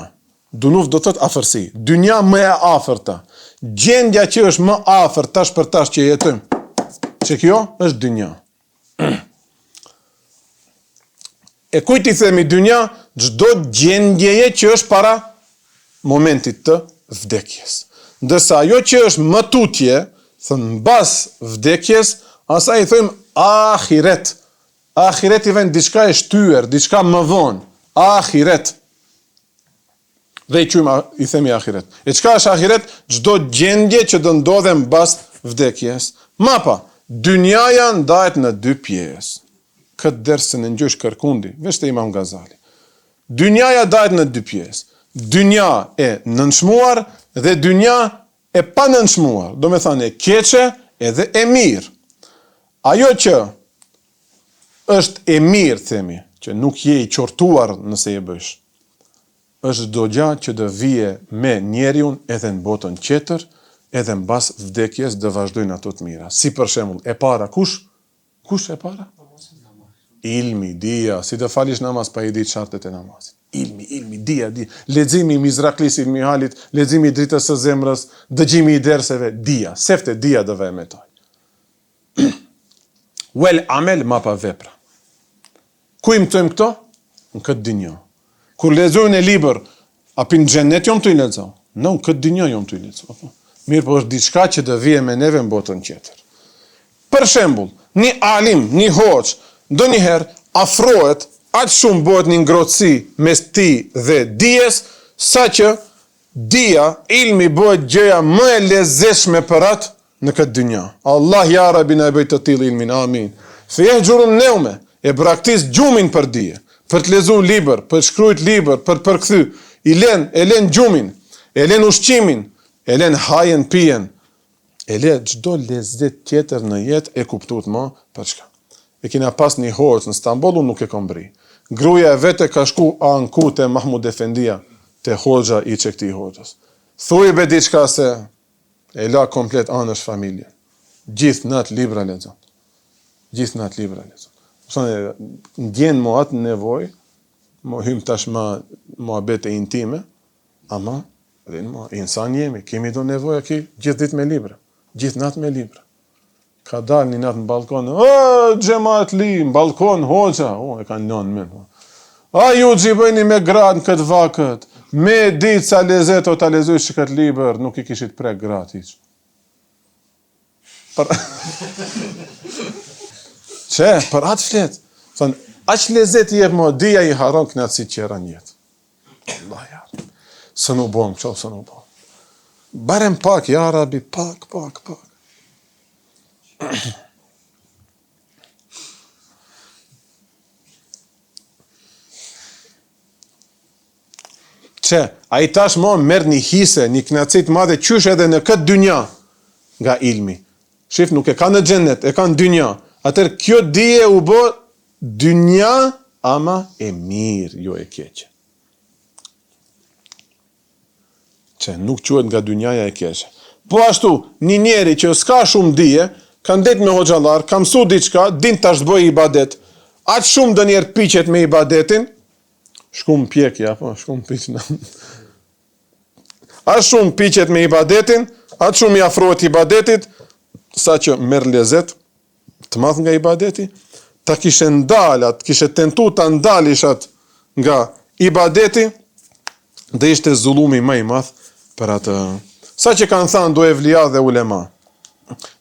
Dunuv do thot afërsi. Dynja më e afërta. Gjendja që është më afër tash për tash që jetojmë. Që kjo është dynja. E kujt i themi dynja? Çdo gjendjeje që është para momentit të vdekjes. Ndërsa ajo që është më tutje, thënë mbas vdekjes, asaj i thëjmë ahiret. Ahiret i vjen diçka e shtyer, diçka më vonë. Ahiret. Dhe i themi ahiret. E çka është ahiret? Çdo gjendje që do ndodhe mbas vdekjes. Mapa, dynjaja ndahet në dy pjesë. Këtë dersë në ngjosh kërkundi, veç të Imam Gazali. Dynjaja ndahet në dy pjesë. Dynja e nënçmuar dhe dynja e pa nënçmuar. Do me thënë e keqe edhe e mirë. Ajo që është e mirë, themi, që nuk je i qortuar nëse e bësh, është çdo gjë që do vije me njeriun edhe në botën tjetër, edhe mbas vdekjes do vazhdojnë ato të mira. Si për shembull, e para kush? Kush e para? Ilmi, dija, si të falish namaz pa i ditë shartet e namazit. Ilmi, dija. Leximi i Mizraklis ilmi halit, leximi i dritës së zemrës, dëgjimi i derseve, dija. Sefte dija do vë metoj. Wel amel ma pa vepra. Ku i mëtojmë këto? Në këtë dynjë. Kur lexojnë e libër, api në xhenet jom të i lexoj. Në këtë dynjë jom të i lexoj. Mirë, po është diçka që do vije me neve në botën tjetër. Për shembull, një alim, një hoç, ndonjëherë afrohet, aq shumë bëhet një ngrohtësi mes ti dhe dijes, saqë dija, ilmi bëhet gjëja më e lezetshme për atë në këtë dynjë. Allah ja Rabbi na e bëj të tillë ilmin. Amin. Fejhjurun neume, e braktis gjumin për dije. Për të lexuar libër, për të shkruajt libër, për të përkthy, e lën gjumin, e lën ushqimin, e lën hajën, pijen, e lën çdo lezet tjetër në jetë e kuptuat më për çka. E kena pas një hoç në Stamboll, unë nuk e kam bri. Gruaja e vete ka shku anku te Mahmud Efendia, te hoxha i çekti hoxhës. Thuaj be diçka se e la komplet anësh familje. Gjithë natë libra lexon. Gjithë natë libra lexon. Ndjen mo atë nevoj, mo hym tash ma bete intime, ama insan jemi, kemi do nevoja ki gjithë dit me libra, gjithë natë me libra. Ka dalë një natë në balkon, xhamat li, në balkon, hoxha, e kanë nënë men. Ju gjibëjni me gratë në këtë vakët, me ditë sa lezet o ta lezojsh që këtë libër, nuk i kishit prek gratë iq. Që, për atë fletë. Thënë, aq lezet i jep më, dija i haron knatësi qera njetë. Allah, ja. Së nuk bom, qo, së nuk bom. Barem pak, ja Rabi, pak. Që, a i tash më merr një hise, një knatësit madhe, qysh edhe në këtë dynja nga ilmi. Shif, nuk e ka në xhenet, e ka në dynja. Atër kjo dije u bë dynja, ama e mirë, jo e keqe. Që nuk quhet nga dynjaja e keqe. Po ashtu, një njeri që s'ka shumë dije, ka ndet me hoxhallar, ka mësu diçka, din tash të bëj ibadet. Aq shumë do njerë piqet me ibadetin, shkum pjekja, po, shkum piqna. Aq shumë piqet me ibadetin, aq shumë i afrohet ibadetit, sa që merr lezet të madh nga ibadeti, ta kishe ndalat, kishe tentu ta ndalishat nga ibadeti, dhe ishte zullumi më i madh për atë. Sa që kanë thënë do evlia dhe ulema.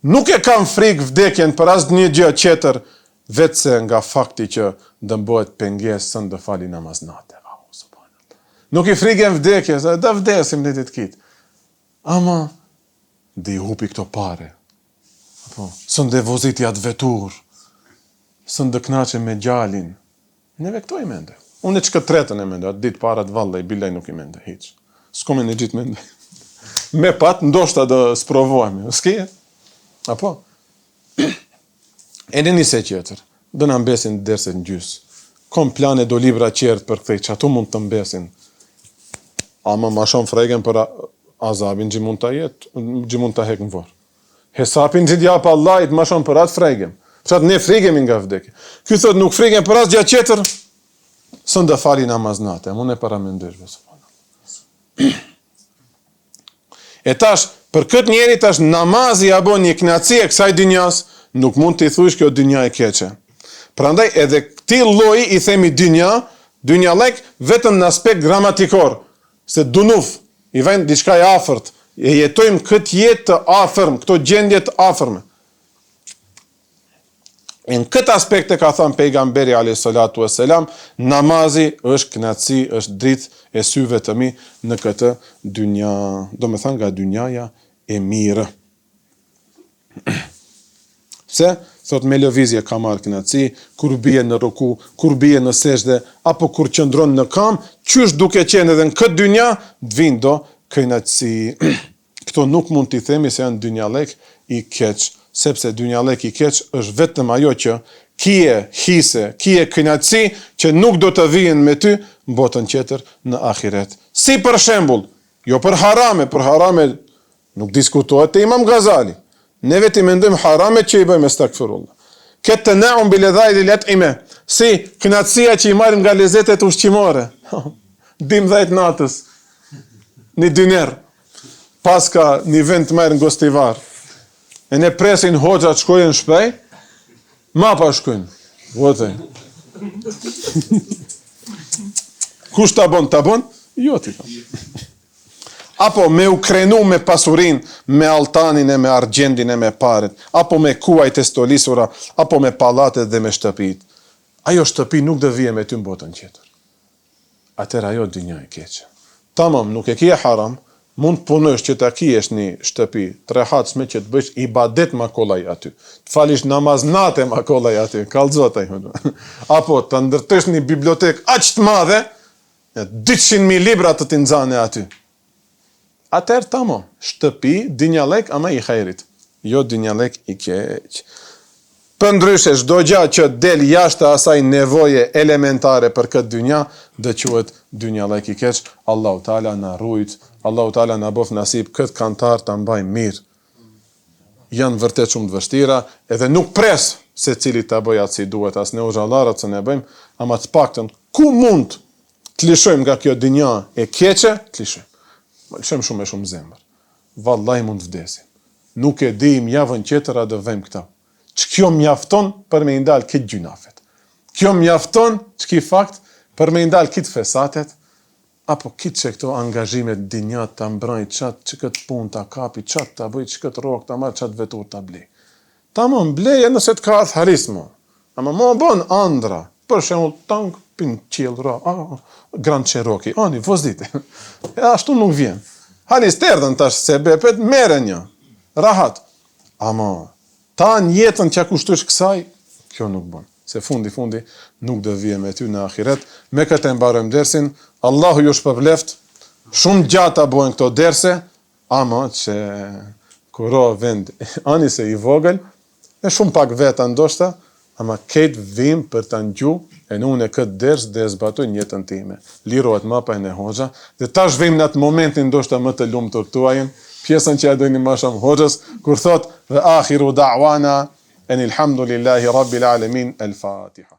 Nuk e kam frikë vdekjen për asnjë gjë tjetër, vetëse nga fakti që dëmbohet pengesë së ndë fali namaz natë. Nuk i frikën vdekjes, da vdesim në ditë kitë. Ama, dhe i hupi këto pare. Së ndë voziti atë vetur, së ndë knaqe me gjallin. Neve këto i mende. Unë e që këtë tretën e mende, atë ditë parat valla i bilaj nuk i mende, hiq. S'ko me në gjitë mende. Me pat, ndoshta do sprovojme. S'kije? Apo? E në njëse qëtër, do në mbesin derset në gjysë. Kom plane do libra qertë për këthej, që ato mund të mbesin. Ama ma shumë fregen për azabin gjë mund të jetë, gjë mund të hek në vorë. Hesapin që dja pa Allahit ma shumë për atë fregen. Thatë ne frikemi nga vdekja. Ky thot nuk frikem për asgjë tjetër, së ndë fali namaznate. Unë e para mendesh. E tash, për këtë njeri tash namazi ja bën një kënaqësi e kësaj dynjas, nuk mund t'i thush kjo dynja e keqe. Prandaj edhe këtij lloji i themi dynjalek vetëm në aspekt gramatikor, se dunuf i vjen diçka e afërt, e jetojmë këtë jetë të afërm, këto gjendje të afërme. Në këtë aspekt e ka thënë pejgamberi alayhis salatu wassalam, namazi është kënaqësi, është dritë e syve të mi në këtë dynja, do me thënë nga dynjaja e mirë. Se, thot me lëvizje ka marrë kënaqësi, kur bie në ruku, kur bie në sejdë, apo kur qëndron në kam, qysh duke qenë edhe në këtë dynja, t'vin do kënaqësi. Këto nuk mund t'i themi se janë dynjalek i keq, sepse dynjalek i keq është vetëm ajo që kije hise, kije kënaqësi që nuk do të vijnë me ty në botën tjetër në ahiret. Si për shembull, jo për harame nuk diskutohet te Imam Ghazali. Ne vetë mendojmë haramet që i bëjmë stakfirullah. Këtë të naum biledhajt i let'ime, si kënaqësia që i marrim nga lezetet ushqimore. 12 natës, një dyner, paska një vend të marrë në gostivar. E ne presin hoxha të shkojnë shpej, ma pa shkojnë. Vote. Kush ta bon? Jo ti ta. Apo me u krenu me pasurin, me altanin e me argjendin e me paret, apo me kuajt e stolisura, apo me pallatet dhe me shtëpit. Ajo shtëpi nuk dhe vije me ty në botën tjetër. Atër ajo dynja e keqe. Tamam, nuk e kje haram, mund punësh që ta kijesh një shtëpi, 3 hacme që të bësh ibadet ma kollaj aty. Të falish namaznate ma kollaj aty, kallëzotaj. Apo të ndërtesh një bibliotek aq të madhe, 200.000 libra të t'inzane aty. Atëherë tamam, shtëpi, dynjalek, ama i hajrit. Jo dynjalek i keq. Për ndryshe, çdo gjë që del jashtë asaj nevoje elementare për këtë dynja, dhe quhet dynjalek i keq. Allahu Teala na rujt, Allahu Teala na bof nasip këtë kantar ta mbajmë mirë. Janë vërtet shumë të vështira, edhe nuk pres se cili ta bëj atë si duhet, as ne uxhallarat se ne bëjmë, ama të paktën ku mund të lishojmë nga kjo dynja e keqe, të lishojmë. Lëshëm shumë e shumë zemër. Vallahi mund vdesim. Nuk e dim javën tjetër a do vëjmë këta. Që kjo mjafton për me indal këtë gjynafet. Kjo mjafton që ki fakt për me indal këtë fesatet, apo këtë që këto angazhimet dinjat të mbraj, qatë që këtë pun të kapi, qatë të bëj, që këtë rok të marë, qatë vetur të blej. Ta më mbleje nëse të ka ardhë harismo. Ama më bon andra, për shemull tank, pin qilë, Grand Cherokee, ani, vozdite. E ashtu nuk vjen. Halis të erdhen tash se bepet, mere një, rahat. Ama, ta në jetën që kushtush kësaj, kjo nuk bon. Se fundi nuk do vije me ty në ahiret. Me këtë e mbarojmë dersin, Allahu ju shpërbleft, shumë gjata bojnë këto derse, ama që kuro vend, ani se i vogël, e shumë pak veta ndoshta, ama këtë vim për të ngju, e në unë e këtë ders dhe e zbatoj njëtën time. Lirohet mapa e në hoxha, dhe tash vim në atë momentin ndoshta më të lumë të këtuajnë, pjesën që ja dojnë ma shumë hoxhës, kur thot, dhe akhiru da'wana, enilhamdulillahi rabbil alamin, el-Fatiha.